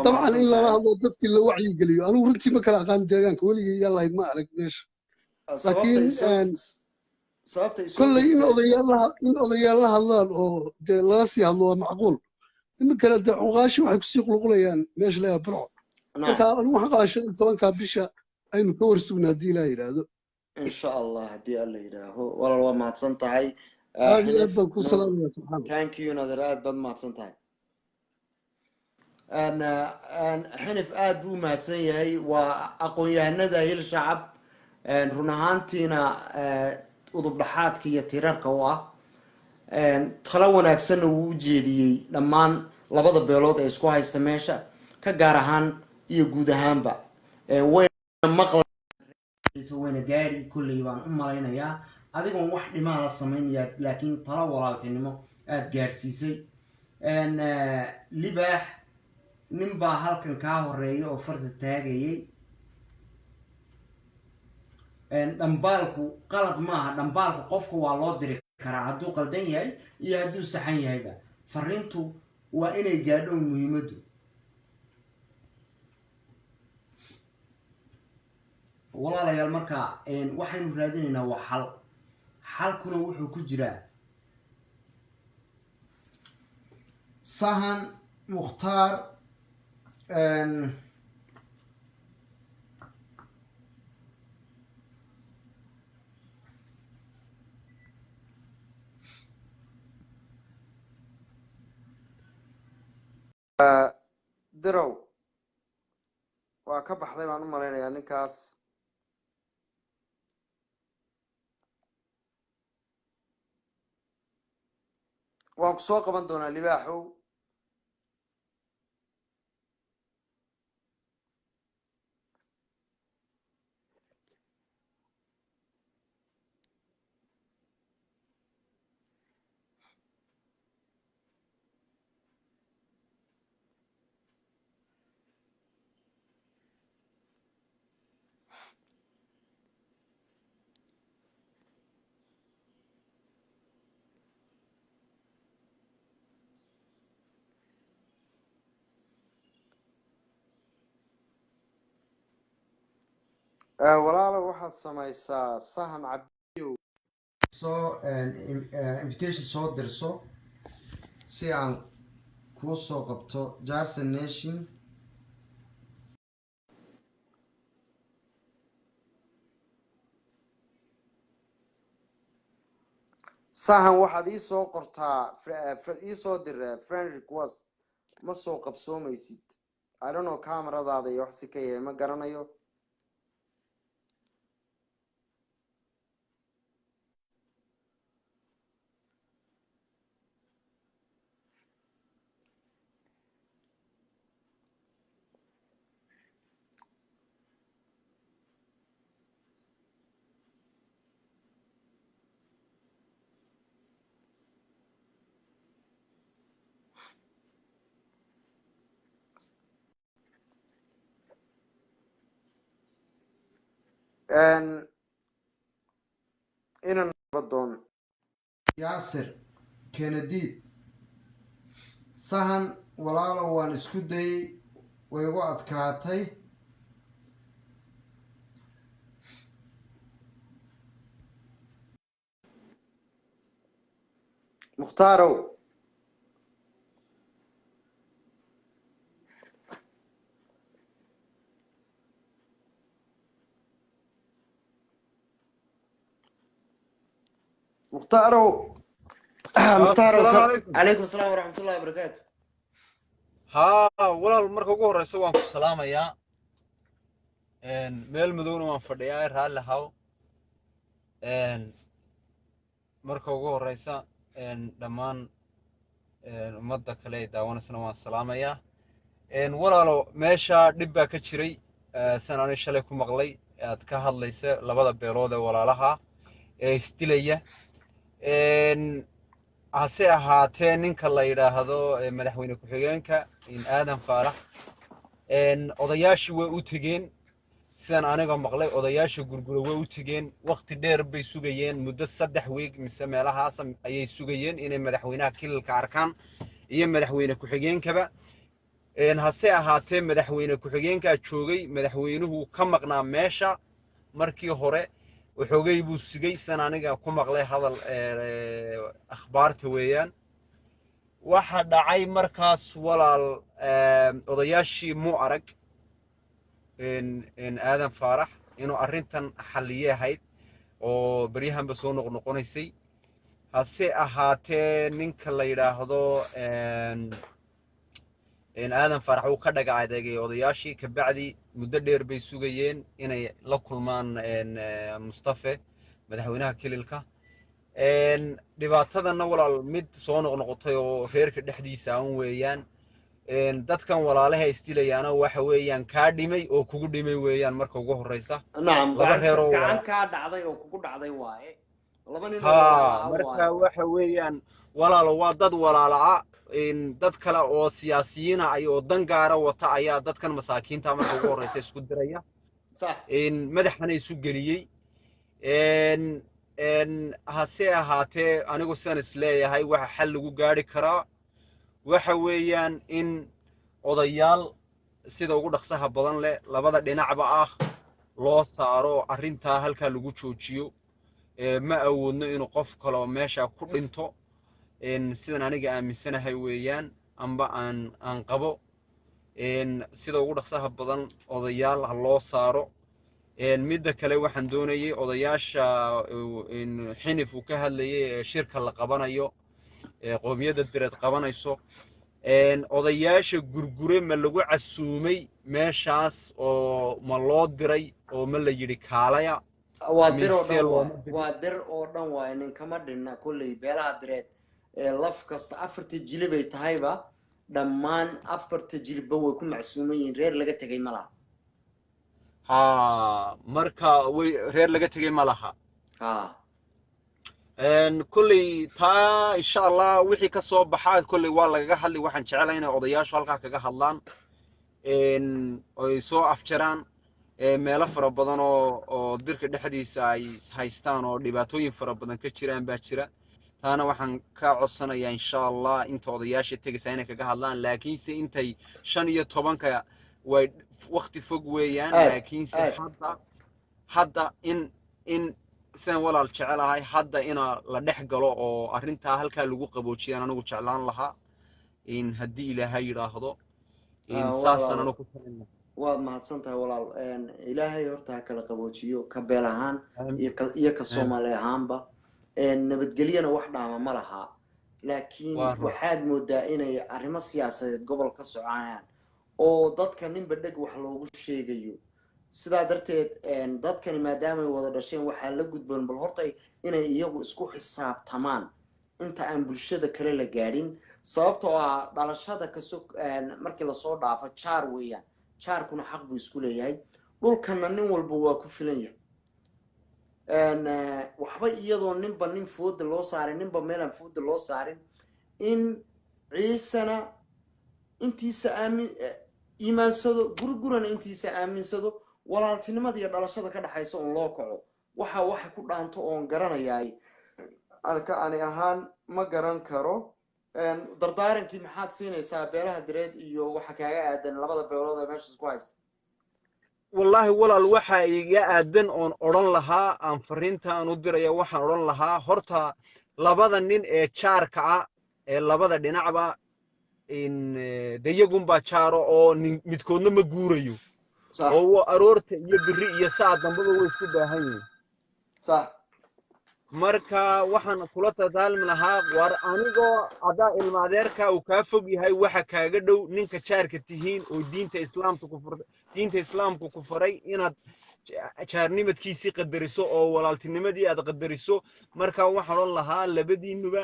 dabcan in lala hadlo dadkii la wacyigeliyo anigu runtii ma kala aqaan deegaanka weligii yaa lahayd ma arag meesha laakiin kolley in odayaal la hadlaan oo dee lala sii hadlo waa macquul iminkana dee cuqaashi waxay kusii qulqulayaan meesha leeyaha burco marka anigu waxaan qabaa 15 bisha aynu ka warsugna haddii ilaa yidhaahdo insha allah haddii alla yidhaaho walaal waa mahadsan tahay aad iyo aad baan ku salaamaya subxaana thank you nader aad baad mahadsan tahay xinif aad buu mahadsan yahay waa aqoon-yahanada hil shacab run ahaantiina udub dhaxaadka iyo tirarka u ah talo wanaagsanna wuu u jeediyey dhammaan labada beelood ee isku haysta meesha ka gaar ahaan iyo guud ahaanba wayna gaari kulley baan u malaynayaa adigoon wax dhimaa la samaynayaa laakiin talo walaaltinimo aada gaadhsiisay libaax nin baa halkan kaa horeeya oo farta taagayay dhambaalku qalad maaha dhambaalku qofka waa loo diri karaa hadduu qaldan yahay iyo hadduu saxan yahayba fariintu waa inay gaadho muhiimaddu walaalayaal marka waxaynu raadinaynaa waa xalkuna wuxuu ku jiraa sahan mukhtaar dirow waa ka baxday baan u malaynayaa ninkaas waan ku soo qaban doonaa libaaxow walaalo waxaad samaysaa sahan cabdiyow soo invitation soo dirso si aan kuu soo qabto jarson nation sahan waxaad ii soo qortaa ii soo dir friend request ma soo qabsoomaysid I don't know kamaradaada iyo wax si ka yahay ma garanayo inaan badoon yaasir kenediid sahan walaalo waan isku dayay way igu adkaatay mukhtaarow مختارو عليكم السلام ورحمة الله وبركاته ها walaal marka ugu horeysa waan ku salaamayaa meel madowna waan fadhiyaa raalli haw marka ugu horeysa dhammaan ummadda kale ee daawanaysana waan salaamayaa walaalo meesha dhib baa ka jiray san ani shalay ku maqlay aad ka hadlaysa labada beelood ee walaalaha ee isdilaya hase ahaatee ninka la yidhaahdo madaxweyne ku-xigeenka aadan faarax odayaashii way u tegeen sidaan aniga maqlay odayaasha gurgura way u tegeen waqti dheer bay sugayeen muddo 3 week mise meelahaas ayay sugayeen inay madaxweynaha kililka arkaan iyo madaxweyne ku-xigeenkaba hase ahaatee madaxweyne ku-xigeenka joogay madaxweynuhu ka maqnaa meesha markii hore وحوجي بوسجي سنة أنا كم أغلى هذا الأخبار تويان واحد عاي مركز ولا وضياشي مو أرق إن آدم فرح إنه أرنتن حلية هيد وبريهم بسون نقنيسي هسه أهاته نك اللي يراهدو إن آدم فرح وكذا قاعد يجي وضياشي كبعدي مدير بيسوقيين إن لكل من إن مصطفى مدحونها كليلك إن دبعتها النور المد صون نقطة وفيرك الحديثة ويان إن دت كان ولا عليها استيليانا وحويان كارديمي أو كوديمي ويان مركو جوه الرئيسة نعم كان كاد عضي أو كود عضي واي ها مركو وحويان ولا لو ضد ولا لا إن دت كلا أو سياسيين أي أو دنجارة وتعيا دت كان مساكين تامر جوه الرئيسة سكودريا صح إن مدحني سجليي إن هسه هاته أنا قصان إسلام هاي واحد حل وجاري كرا وحويان إن odayaal sida ugu dhaqsaha badan leh labada dhinacba ah loo saaro arinta halka lagu joojiyo ma awoodno inuu qof kale oo meesha ku dhinto sidan aniga aaminsanahay weeyaan amba aan qabo sida ugu dhaqsaha badan odayaal loo saaro midda kale waxaan doonayay odayaasha xinif uu ka hadlayay shirka la qabanayo qoomiyadda direed qabanayso odayaasha gurgure ma lagu casuumay meeshaas oo ma loo diray oo ma la yiri kaalaya waa dir oo dhan waa nin kama dhinna kulay beelaha direed laf kasta afarta jilib ay tahayba dhammaan afarta jilibba way ku macsuumayeen reer laga tagay ma laha ha marka way reer laga tagay ma laha ha كل تا إن شاء الله وحي كسب بحاد كل والله جهل وحن شعلنا قضياش والله كجهلان إن يسوع أفشران ملف ربنا ودرك الحديث هايستان ودباتوين فربنا كشيران باشرة أنا وحن كعصنا يا إن شاء الله أنت قضياش تجسينك كجهلان لكن سي أنت شنية طبعا ك وقت فوق ويان لكن سي حتى إن سن ولا الشعلاء حدا إنا لدح قلوا أو أرنتها هل كلجو قبوشي أنا نقول شعلان لها إن هدي إلى هاي راهضو إن ساس أنا نقول وما تصنتها ولا إن إلهي يرتها كلا قبوشيو كبلهان الصومالي هامبا إن بتقلينا واحدة عملها لكن واحد مدائنا أرهم السياسة قبل كسرعان أو ضد كان بدك وحلوش شيء جيو sidaa darteed dadkani maadaama ay wada dhasheen waxaa la gudboon bal horta inay iyagu isku xisaabtamaan inta aan bulshada kale la gaadhin sababtoo ah dhalashada markii la soo dhaafo jaar weeyaan jaarkuna xaq buu isku leeyahay dhulkana nin walba waa ku filan yahay waxba iyadoo ninba nin fooda loo saarin ninba meelan fooda loo saarin in ciisana intiisa iimaansado gurigurana intiisa aaminsado walaaltinimada iyo dhalashada ka dhaxaysa oo loo kaco waxa ku dhaanto oo garanayay alka ani ahaan ma garan karo dardaarankii maxaad siinaysaa beelaha direed iyo waxa kaaga aadan labada beelood ee meesha isku haysta wallahi walaal waxa iga aadan oon oran lahaa aan fariinta aan u diraya waxaan oran lahaa horta labada nin ee jaarka ah ee labada dhinacba in dayagun ba jaaro oo midkoodna ma guurayo oo aroorta iyo biri iyo saad dambaba way isku baahan yihiin صح marka waxaan kula tadaalmi lahaa war anigoo adaa ilma adeerka uu kaa fog yahay waxa kaaga dhow ninka jaarka tihiin oo diinta islaamku ku faray inaad jaarnimadkiisii qadariso oo walaaltinimadii aad qadariso marka waxaan odhan lahaa labadiinuba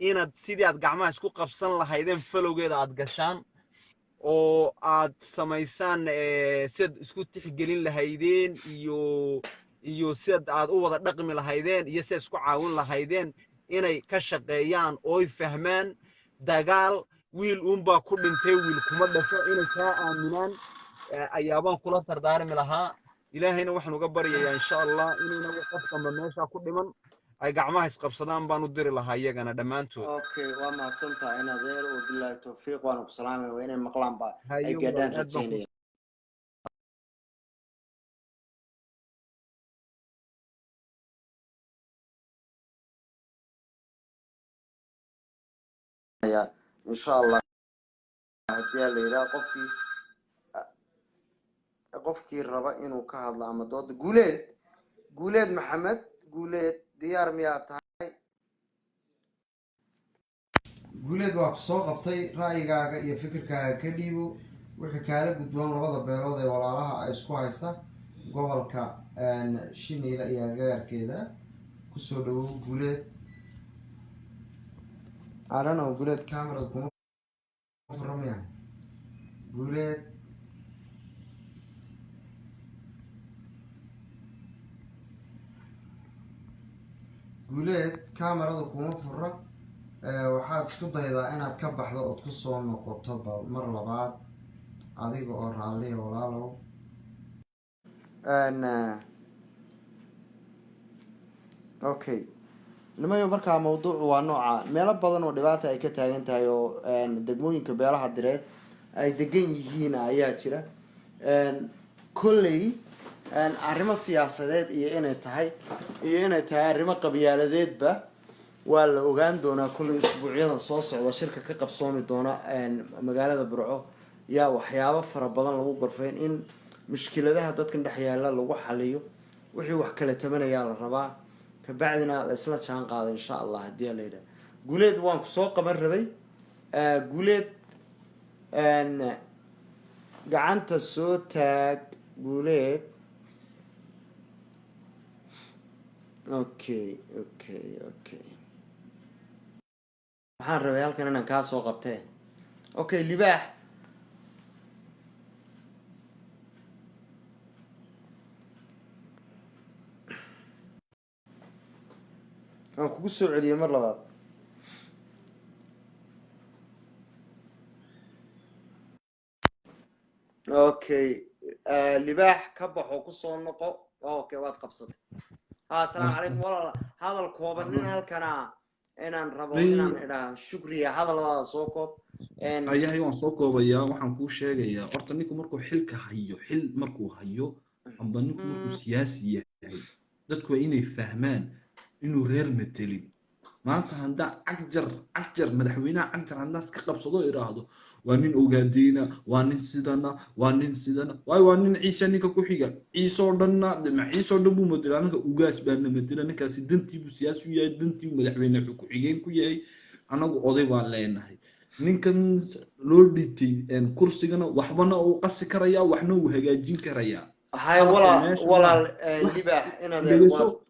inaad sidii aad gacmaha isku qabsan lahaydeen falowgeeda aad gashaan oo aad samaysaan sidaad isku tixgelin lahaydeen iyo sidaad aad u wada dhaqmi lahaydeen iyo sidaad isku caawin lahaydeen inay ka shaqeeyaan ooy fahmaan dagaal wiil uunbaa ku dhintay wiil kuma dhasho inay kaa aaminaan ayaabaan kula dardaarmi lahaa ilaahayna waxaan uga baryayaa insha allah inayna qofkanba meesha ku dhiman ay gacmaha isqabsadaan baan u diri lahaa iyagana dhammaantood okay waa mahadsantahay in adeer oo billahi tawfiiq waan ku salaamay waa inay maqlaan ba ay gaadhaan rajaynaya insha allah haddii la yidhaha qofkii raba inuu ka hadlo ama dooda guuleed maxamed guuleed diyaar miyaa tahay guuleed waa ku soo qabtay ra'yigaaga iyo fikirkaaga ka dhiibo wixii kaala gudboon labada beelood ee walaalaha ay isku haysta gobolka shiniila iyo agagaarkeeda kusoo dhawow guuleed arano guuleed camerad kuma furamaya guuleed camerada kuma fura waxaad isku daydaa inaad ka baxdo ood ku soo noqoto bal mar labaad adiga oo raalliya walaalow okay nimayo markaa mawduucu waa nooca meelo badan oo dhibaata ay ka taagan tahay oo degmooyinka beelaha direed ay degan yihiin ayaa jira kolley arrimo siyaasadeed iyo inay tahay arrimo qabyaaladeedba waa la ogaan doonaa kolley usbuucyada soo socda shirka ka qabsoomi doona magaalada burco yaa waxyaabo fara badan lagu gorfayn in mushkiladaha dadkan dhex yaala lagu xaliyo wixii wax kala tabanayaa la rabaa kabacdina la isla jaan qaada insha allah haddii la yidhaha guuleed waan ku soo qaban rabay guuleed gacanta soo taag guuleed okay waxaan rabay halkan inaan kaa soo qabtee okay libaax waan kugu soo celiyey mar labaad okay libaax ka baxo kusoo noqo okay waad qabsatay السلام عليكم والله هذا الكوبرنين هالكنا inaan rabo inaan idhaa shukriya hadalada soo koob ayahay waan soo koobayaa waxaan kuu sheegayaa horta ninku markuu xilka hayo xil markuu hayo amba ninku markuu siyaasi yahay dadku waa inay fahmaan inuu reer metelin maanta handaa cagjar madaxweynaha cagjar handaas ka qabsado iraahdo waa nin ogaadeyna waa nin sidana waayo waa nin ciise ninka ku xiga ciisoo dhanna ciisoo dhan buu madela anaga ugaas baana madela ninkaasi dantiibuu siyaasi u yahay dantiibuu madaxweyne ku xigeen ku yahay anagu oday baan leenahay ninkan loo dhintay kursigana waxbana uu qasi karayaa waxna uu hagaajin karayaa هاي ولا libaax inaad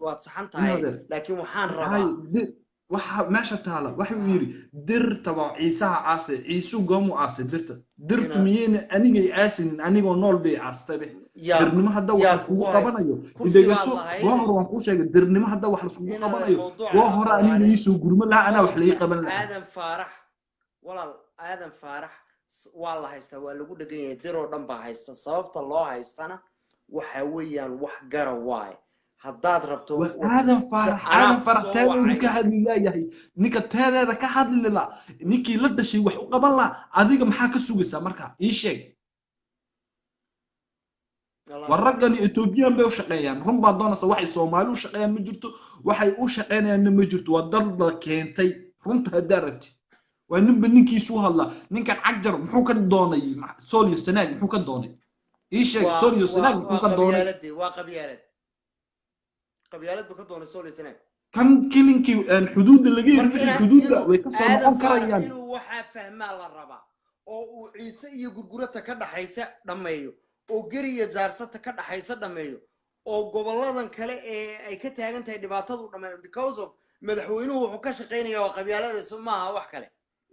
waad saxan tahay laakiin waxaan rabaa waxa meesha taala waxa uu yiri dirtaba ciisaha aase ciisu goomu aase dirtu miyeen anigay aasin anigoo nool bay aastabe dirnimo hadda wax isku qabanayo idegaso goor waan ku sheegay dirnimo hadda wax isku qabanayo goor hore aniga iisoo gurma la ana wax la qaban la aadan faarax waa la haystaa waa lagu dhagan yahay diroo dhan baa haysta sababta loo haystana waxa weeyaan wax gara waay haddaad rabto aadan farax teedeedu ka hadli laayahay ninka teedeeda ka hadli la ninkii la dhashay wax u qaban la adiga maxaa ka sugaysaa marka ii sheeg waragani Ethiopian bay u shaqeeyaan run baa doonaysa waxay Soomaali u shaqeeyaan ma jirto waxay u shaqeynayaan ma jirto waa dalba keentay runta hadaa rabti waa ninba ninkiisu hadla ninkan cagjar muxuu ka doonay Sooliyo Sanaag muxuu ka doonay ii sheeg Sooliyo Sanaag muxuu ka doonay waa qabyaalad buu ka doonay Sooliyo Sanaag kan kilinkii xuduudda laga marka hirgeliyay xuduudda inuu way ka soo aadan noqon faarax karayaan inuu waxaa fahmaa la rabaa oo uu ciise iyo gurgurata ka dhaxaysa dhammeeyo oo geriya jaarsata ka dhaxaysa dhammeeyo oo goboladan kale ee ay ka taagan tahay dhibaatadu dhammeeyo because of madaxweynuhu wuxuu ka shaqaynayaa waa qabyaaladiisu maaha wax kale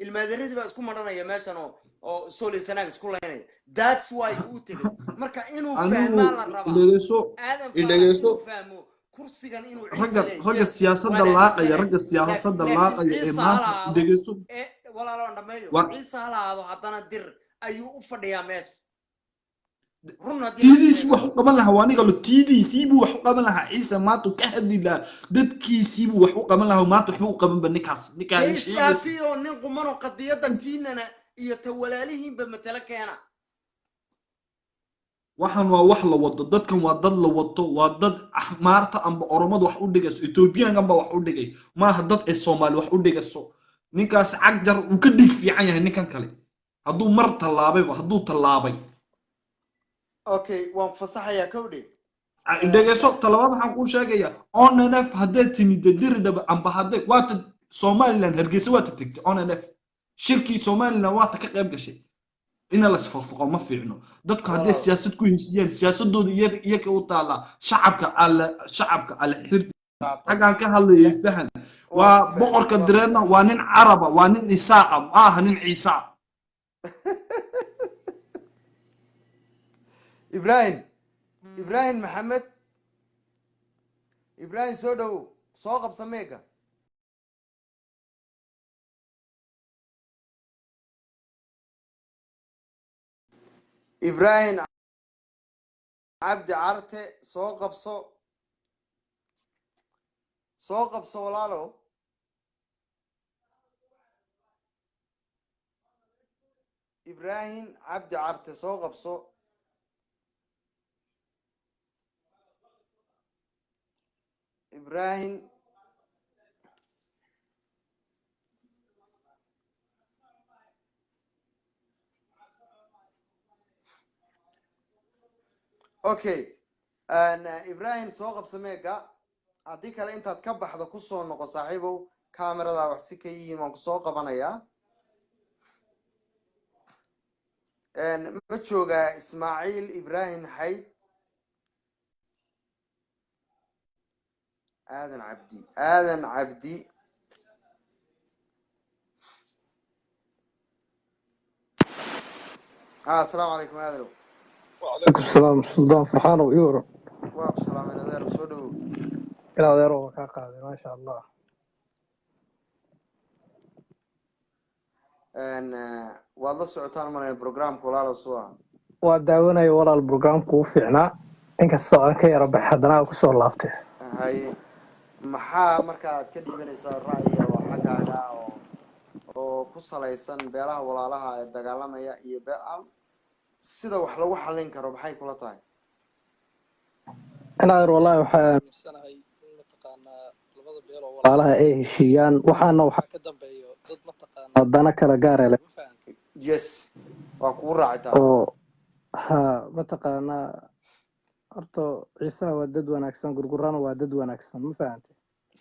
ilmaadaradii baa isku madhanaya meeshan oo soli sanaag isku laynaya that's why uu tegay marka inuu fahmaa la rabaa dhegeyso aadan faarax dhegeyso inuu fahmo kursigan inuu ciise ragga leeyahay siyaasadda laaqaya ragga siyaasadda laaqaya ee maanta dhegeyso walaaloo dhameeyo waa ciise ha lahaado haddana dir ayuu u fadhiyaa meesha run haddii la tiidiisi sheego wax u qaban lahaa waa aniga lo tiidiisiibuu wax u qaban lahaa ciise maanta uu ka hadli lahaa dadkiisiibuu wax u qaban lahaa maanta waxba u qabanba ninkaas ninkaa dee ii sheegaysa isdhaafiyo nin qumano qadiyadda tiinana iyo ta walaalihiinba matala keena waxaan waa wax la wado dadkan waa dad la wato waa dad axmaarta amba oromada wax u dhigayso etoobiyaankan baa wax u dhigay maaha dad ay soomaali wax u dhigayso ninkaas cagjar uu ka dhig fiican yahay ninkan kale hadduu mar tallaabayba hadduu tallaabay okay waan fasaxayaa kowdhe dhegeyso talabaad waxaan kuu sheegayaa onf haddaad timida diridhaba amba hadday waata somaliland hargeysa waata tegtay onf shirkii somaliland waata ka qayb gashay ina la isfaqfaqo ma fiicno dadku hadday siyaasad ku heshiiyaan siyaasadooda iyaga u taalaa shacabka alle xirti xaggaan ka hadlayay fahan waa boqorka direedna waa nin caraba waa nin isaaqa ma aha nin ciisa ibrahim maxamed ibrahim soo dhowow soo qabsa meega ibrahim cabdi carte soo qabso walaalo ibrahim cabdi carte soo qabso ibrahim okay ibrahim soo qabsa meega haddii kale intaad ka baxdo kusoo noqo saaxiibow cameradaa wax si ka yihiin waan kusoo qabanayaa ma joogaa ismaaciil ibrahim xayd aadan cabdi السلام عليكم هذا لو وعليكم السلام سلطان فرحان ويورو وعليكم السلام يا نذير سودو إلى ذيرو كاقادي ما شاء الله ان والله سعتان من البروجرام كولا سوا وداوناي ولا البروجرام كو فيعنا إنك سو كي ربح حدنا كسو لابته هاي maxaa markaad ka dhibanaysaa ra'yiga oo xaggaaga oo ku salaysan beelaha walaalaha ee dagaalamaya iyo sida wax lagu xallin karo maxay kula tahay أنا والله وحا سنة هاي متقانا لبض بيلو walaalaha ay heshiiyaan waxaana waxa ka dambeeyo dad mataqaana dana kala gaar ah ma fahanti yes waa ku raacaytaa oo ha mataqaana horto ciise waa dad wanaagsan gurgurana waa dad wanaagsan ma fahanti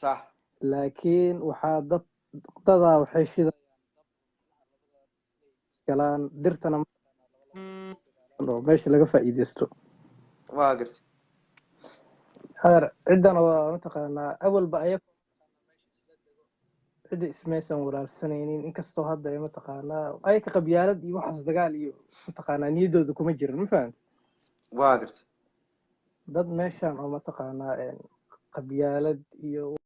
صح laakiin waxa dadada waxay shidayaan galaan dirtana oo meesha laga faa'iideysto waa gartay هذا عندنا متقنا أول بأيك عدة اسمه ورال سنين إن كستو هذا متقنا أي كقبيلة يوحز دقالي متقنا نيدو دكوم جير مفهوم waa gartay ضد ماشان أو متقنا قبيلة يو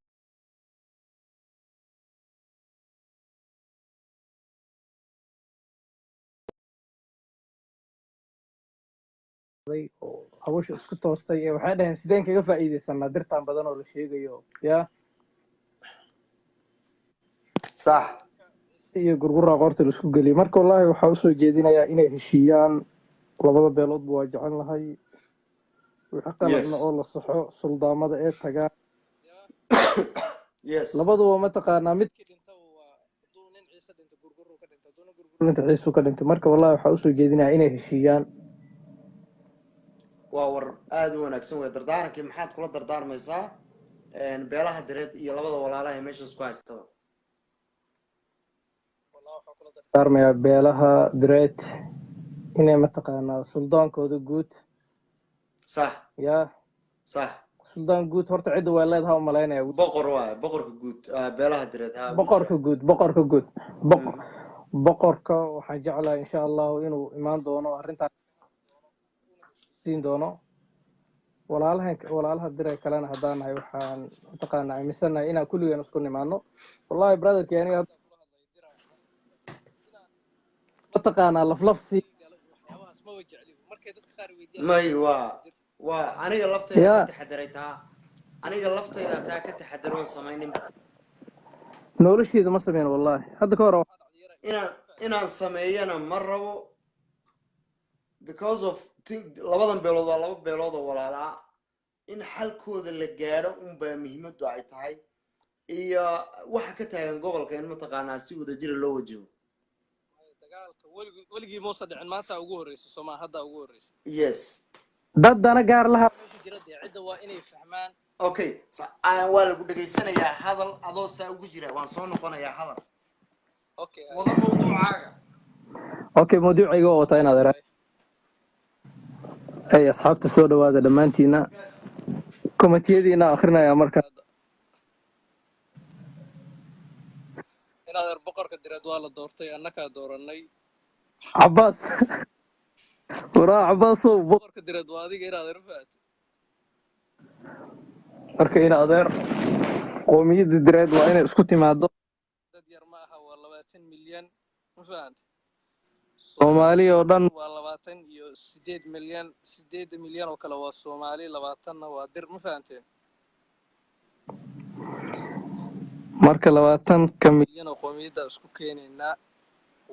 hawsha isku toostay ee waxay dhahayn sideen kaga faa'iideysanaa dirtaan badan oo la sheegayo yaa صح iyo gurgura qoorta la isku geliyay marka wallahi waxa uu soo jeedinayaa inay heshiiyaan labada beelood waa jecel lahay waxa qaladna oo la saxo suldaamada ee tagaan yes labaduba ma taqaanaa mid ka dhinta waa duu nin ciise dhinta gurguru ka dhinta doona gurguru ciise ka dhinta marka wallahi waxa uu soo jeedinayaa inay heshiiyaan waa war aad u wanaagsan way dardaarankii maxaad kula dardaarmaysaa beelaha direed iyo labada walaalaha ee meeshaas ku haystada darmaya beelaha direed inay mataqaanaa suldaankooda guud صح yaa صح suldaan guud horta cidda waa leedaha u malaynaya boqor waaye boqorka guud beelaha direed ha boqorka guud boqorka waxaan jeclahay insha allahu inuu imaan doono arrintaan siin doono walaalaha dire kalena haddaan nahay waxaan mataqaanaa aaminsanahay inaan kulligeen isku nimaano wallahi brotherki aniga hadda mataqaanaa laflafsi waxyaabahaas ma wajecli markay dadka qaar weydiiyaan may waa aniga laftayda ka taxadaray taa aniga laftayda taa ka taxadaroon samaynin nolosheeda ma sameyn wallahi hadda ka hor inaan sameeyana ma rabo because of labadan beelood waa laba beelood oo walaalaa in xalkooda la gaadho unbaa muhiimadu ay tahay iyo waxa ka taagan gobolka in mataqaanaa si wadajira loo wajaho dagaalka weligii muusa dhicin maanta ugu horeysa Soomaa hadda ugu horeysa yes dad dana gaar laha meesha jira cidda waa inay fahmaan okay waa lagu dhageysanayaa hadal adoo saa ugu jira waan soo noqonayaa hadal okay wada mawduucaaga okay mawduucayga waa wataa inaad eray ay asxaabta soo dhawaada dhamaantiina komitiyadiina akhrinaya marka inaad boqorka direed waa la doortay annaka dooranay Abbas waraa Abbas boqorka direed waa adiga inaad arfaad marka inaad qoomiyada direed waa inay isku timaado dad yar ma aha waa 20 milyan ma fahanti Soomaali oo dhan waa 28 milyan 8 milyan oo kale waa Soomaali 20 waa dir ma fahanteen marka 20 milyan oo qoomiyada isku keenayna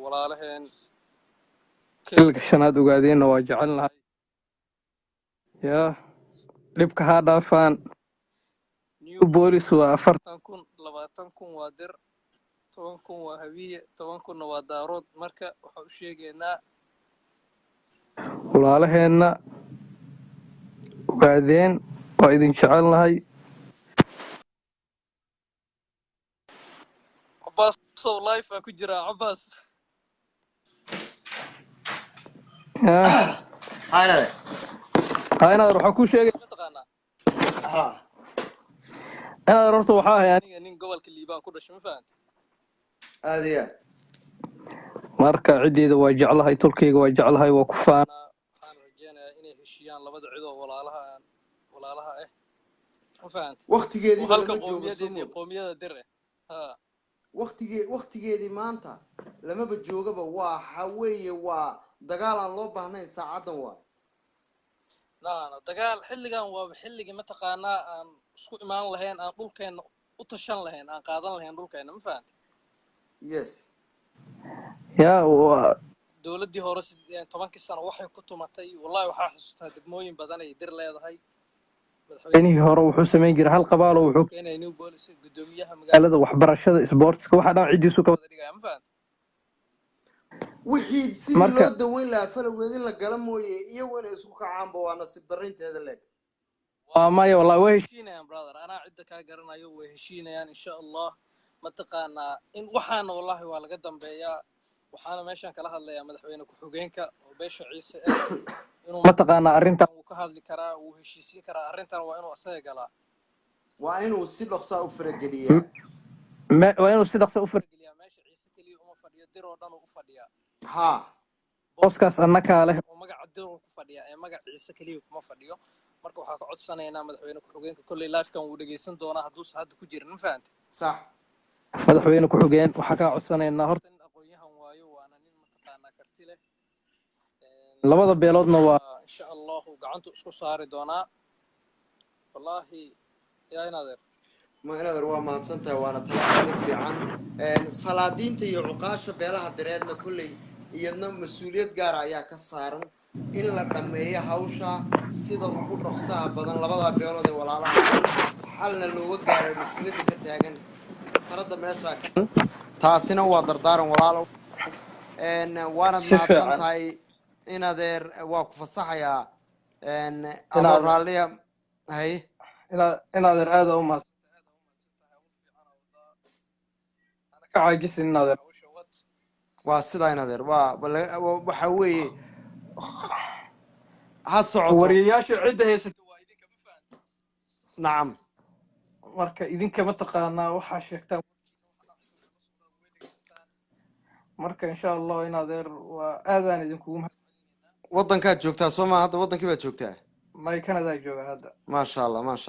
walaalaheen kilka shanaad ogaadeen waa jecelnahay yaa dhibka ha dhaafaan new police waa 40,000 20,000 waa dir 10,000 waa hawiye 10,000 waa daarood marka waxa uu sheegaynaa walaalaheena ogaadeen waa idin jecelnahay Abbas so life ku jira Abbas hayna waxa ku sheegay mataqaana ana horta waxa ahay aniga nin gobolka Liibaan ku dhashay ma fahanti aadiya marka ciideeda waa jeclahay tulkeyga waa jeclahay waa ku faana waxaan rajeynayaa inay heshiyaan labada cid oo walaalaha ma fahanti waqtigeedii halka qoomiyada dir waqtigeedii maanta lamaba joogaba waxa weeye waa dagaal aan loo baahnayn saacadan waa dagaal xilligan waa xilligii mataqaanaa aan isku imaan lahayn aan dhulkeena u tashan lahayn aan qaadan lahayn dhulkeena ma fahanti yes yaa dawladii hore 10 sano waxay ku tumatay wallahi waxa xasuustaa degmooyin badan ay dir leedahay madaxweynihii hore wuxuu sameyn jiray hal qabaalo wuxuu keenay new police gudoomiyaha magaalada waxbarashada sportska waxa dhan cidiisu ka wada dhigay ma fahanti wixii sidii loo daweyn lahaa falowgeedin la gala mooye iyaguna isku kacaanba waa nasiib darrinteeda leeg waa maya wallahi way heshiinayaan brother anaa cidda ka garanayo way heshiinayaan insha Allah mataqaanaa in waxaana wallahi waa laga dambeeyaa waxaana meeshan kala hadlayaa madaxweyne ku xigeenka oo beesha Ciise inuu mataqaanaa arrintan uu ka hadli karaa uu heshiisiin karaa arrintan waa inuu asaga galaa waa inuu si dhaqso u farageliyaa meesha Ciise kaliya uma fadhiyo dir oo dhan u fadhiyaa ha booskaas annaka leh oo magaca dir ku fadhiya ee magaca Ciise kaliya kuma fadhiyo marka waxa ka codsanaynaa madaxweyne ku xigeenka kulli live-kan uu dhageysan doona hadduu hadda ku jirin ma fahanti sax madaxweyne ku xigeen waxa ka codsanaynaa horta in aqoonyahan waayo waana nin mataqaanaa karti leh labada beeloodna waa insha Allah gacanta isku saari doonaa wallahi yaa inaadeer waa mahadsantahay waana talaabo fiican salaadiinta iyo cuqaasha beelaha direedna kulley iyadna mas'uuliyad gaar ah ayaa ka saaran in la dhameeyo hawsha sida ugu dhaqsaha badan labada beelood ee walaalaha xalna looga gaaro mushkiladda ka taagan tarada meesha taasina waa dardaaran walaalo waana mahadsantahay inadeer waa ku fasaxayaa ama raaliya hay inadeer aad u mahadsan عاجز النظر waa sidaa in adeer waxa weeye ha socoto ورياش عدة هي nacam marka idinka ma taqaanaa waxaa sheegtaan marka insha Allah in adeer waa aadaan idinkugu waddankaad joogtaa soo maa hadda waddankii baad joogtaa may Canada jooga hadda maasha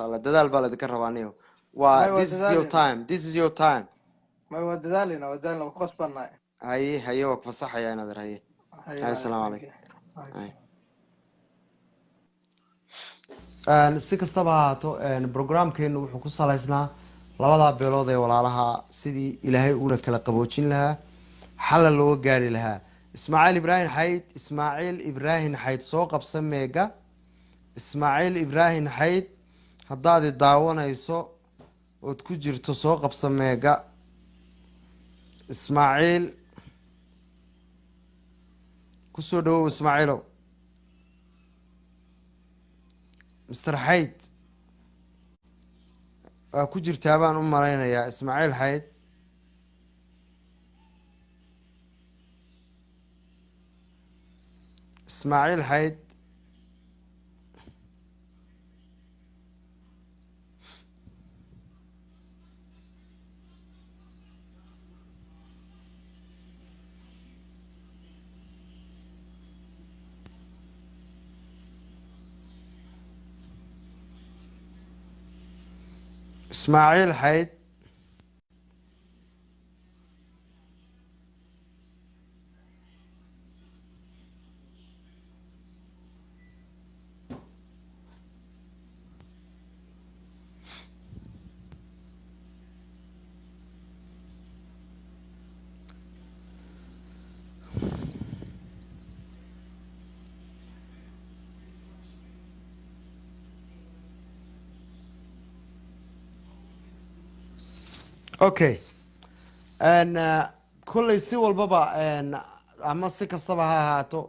allah dadaal baa laydinka rabaa niyo waa this is your time may waa dadaalina waa ku qasbannahay haye waa ku fasaxaya in adeer haye assalaamu calaykum si kastaba ha ahaato programkeenu wuxuu ku salaysnaa labadaa beelood ee walaalaha sidii ilaahay uuna kala qaboojin lahaa xalla looga gaari lahaa ismaaciil ibraahim xayd soo qabsa meega ismaaciil ibraahim xayd haddaadi daawanayso ood ku jirto soo qabsa meega ismaaciil kusoo dhawow ismaaciilow mister xayd waa ku jirtaa baan u malaynayaa ismaaciil xayd ismaaciil xayd ismaaciil xayd okay kolley si walbaba ama si kastaba ha ahaato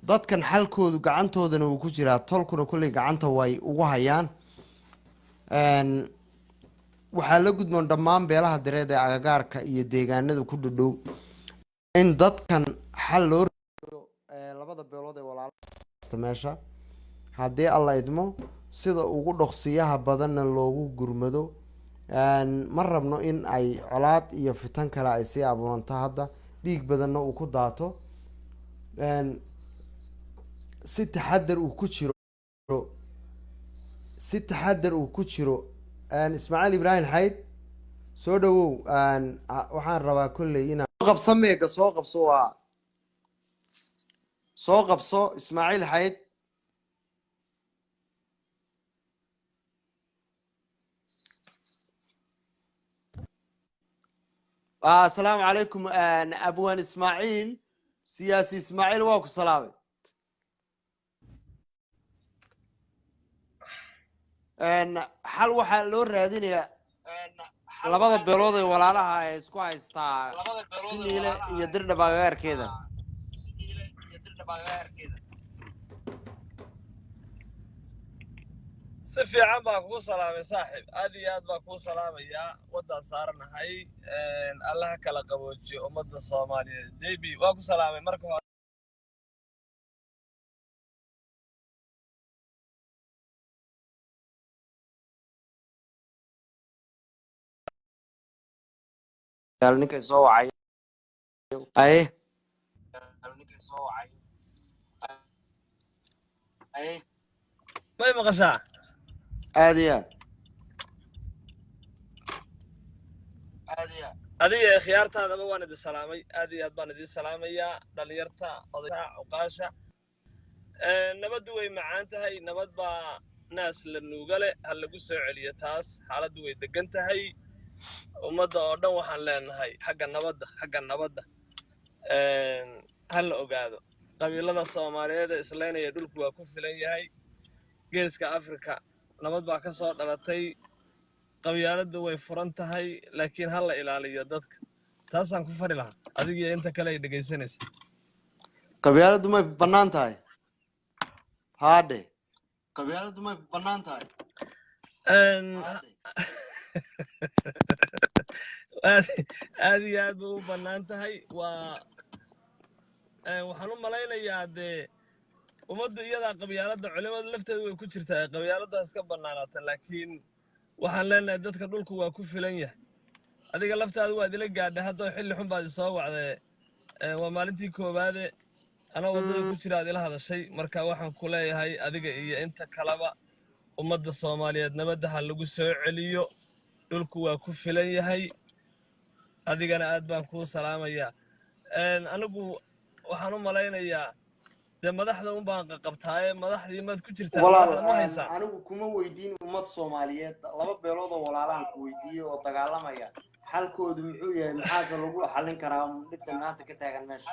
dadkan xalkoodu gacantoodana wuu ku jiraa tolkuna kolley gacanta way ugu hayaan waxaa la gudboon dhammaan beelaha direed ee agagaarka iyo deegaanada ku dhadhow in dadkan xal loo labada beelood ee walaalasta meesha haddii alla idmo sida ugu dhoqsiyaha badanna loogu gurmado ma rabno in ay colaad iyo fitan kale ay sii abuuranto hadda dhiig badanna uu ku daato si taxadar uu ku jiro ismaaciil ibraahim xayd soo dhawow waxaan rabaa kolley inaa qabso meega soo qabso ismaaciil xayd السلام عليكم أبوان إسماعيل سياسي إسماعيل واكو سلامي حل وحل لور رادينيا labada beelood ee walaalaha ay isku haystaa siniile iyo dirdhaba agagaarkeeda si fiican baa kugu salaamay saaxiib aad iyo aad baa kugu salaamayaa waddaan saaranahay allaha kala qaboojiyo ummadda soomaaliyeed jb waa ku salaamay marka hore ninkay soo wacay ay may maqashaa aad iyo adiga khiyaartaadaba waan idin salaamay aad iyo aad baan idin salaamayaa dhalinyarta odayga cuqaasha nabaddu way macaan tahay nabad baa naas la nuuga leh ha lagu soo celiyo taas xaaladdu way degan tahay ummadda oo dhan waxaan leenahay xagga nabadda ha la ogaado qabiilada soomaaliyeed ee islaynaya dhulku waa ku filan yahay geeska afrika nabad baa ka soo dhalatay qabyaaladdu way furan tahay laakiin ha la ilaaliyo dadka taasaan ku fari lahaa adigiyo inta kale ay dhegaysanaysa qabyaaladdu may bannaan tahay haadhe qabyaaladdu may bannaan tahay aad iyo aad bay u bannaan tahay waxaan u malaynayaa dee ummaddu iyadaa qabyaaladda culimadu lafteedu way ku jirtaa qabyaaladdaas ka bannaanaata laakiin waxaan leenahay dadka dhulku waa ku filan yahay adiga laftaadu waad ila gaadhay haddoo xilli xun baad isoo wacdee waa maalintii koowaade anaa waddada ku jira aad ila hadashay marka waxaan ku leeyahay adiga iyo inta kaleba ummadda soomaaliyeed nabadda ha lagu soo celiyo dhulku waa ku filan yahay adigana aad baan kuu salaamayaa anigu waxaan u malaynayaa dee madaxda un baan qaqabtaaye madaxdii maad ku jirtaa madaxda ma haysaa anigu kuma weydiin ummad soomaaliyeed laba beelood oo walaalaan ku weydiiyey oo dagaalamaya xalkoodu muxuu yahay maxaase lagu xallin karaa dhibta maanta ka taagan meesha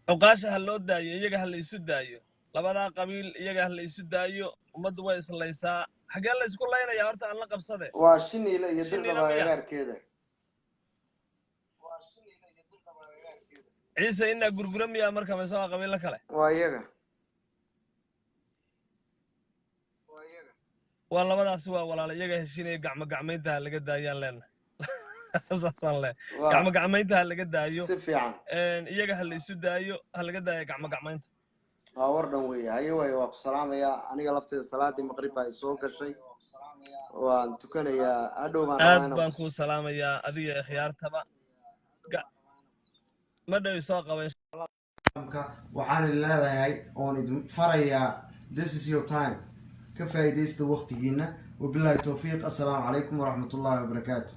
cuqaasha ha loo daayo iyaga ha la isu daayo labadaa qabiil iyaga ha la isu daayo ummaddu way islaysaa xagee la isku laynayaa horta aan la qabsade waa Shiniile iyo Dirdhaba agagaarkeeda ciise inaa gurgura miyaa marka mayse waa qabiilo kale waa iyaga waa labadaasi waa walaala iyaga heshiinaya gacmaynta ha laga daayaan leenahay saasaan le gacmaynta ha laga daayo si fiican iyaga ha la isu daayo ha laga daayo gacmaynta waa war dhan weeye haye waaye waa ku salaamayaa aniga lafteeda salaadii maqrib baa soo gashay waan tukanayaa hadhow aad baan kuu salaamayaa adiga khiyaartaba ma dhow soo qaban waxaan leedahay oon idin farayaa this is your time ka faa'iidaysta waqtigiina wabillahi tawfiiq assalaamu calaykum waraxmatullaahi wabarakaatu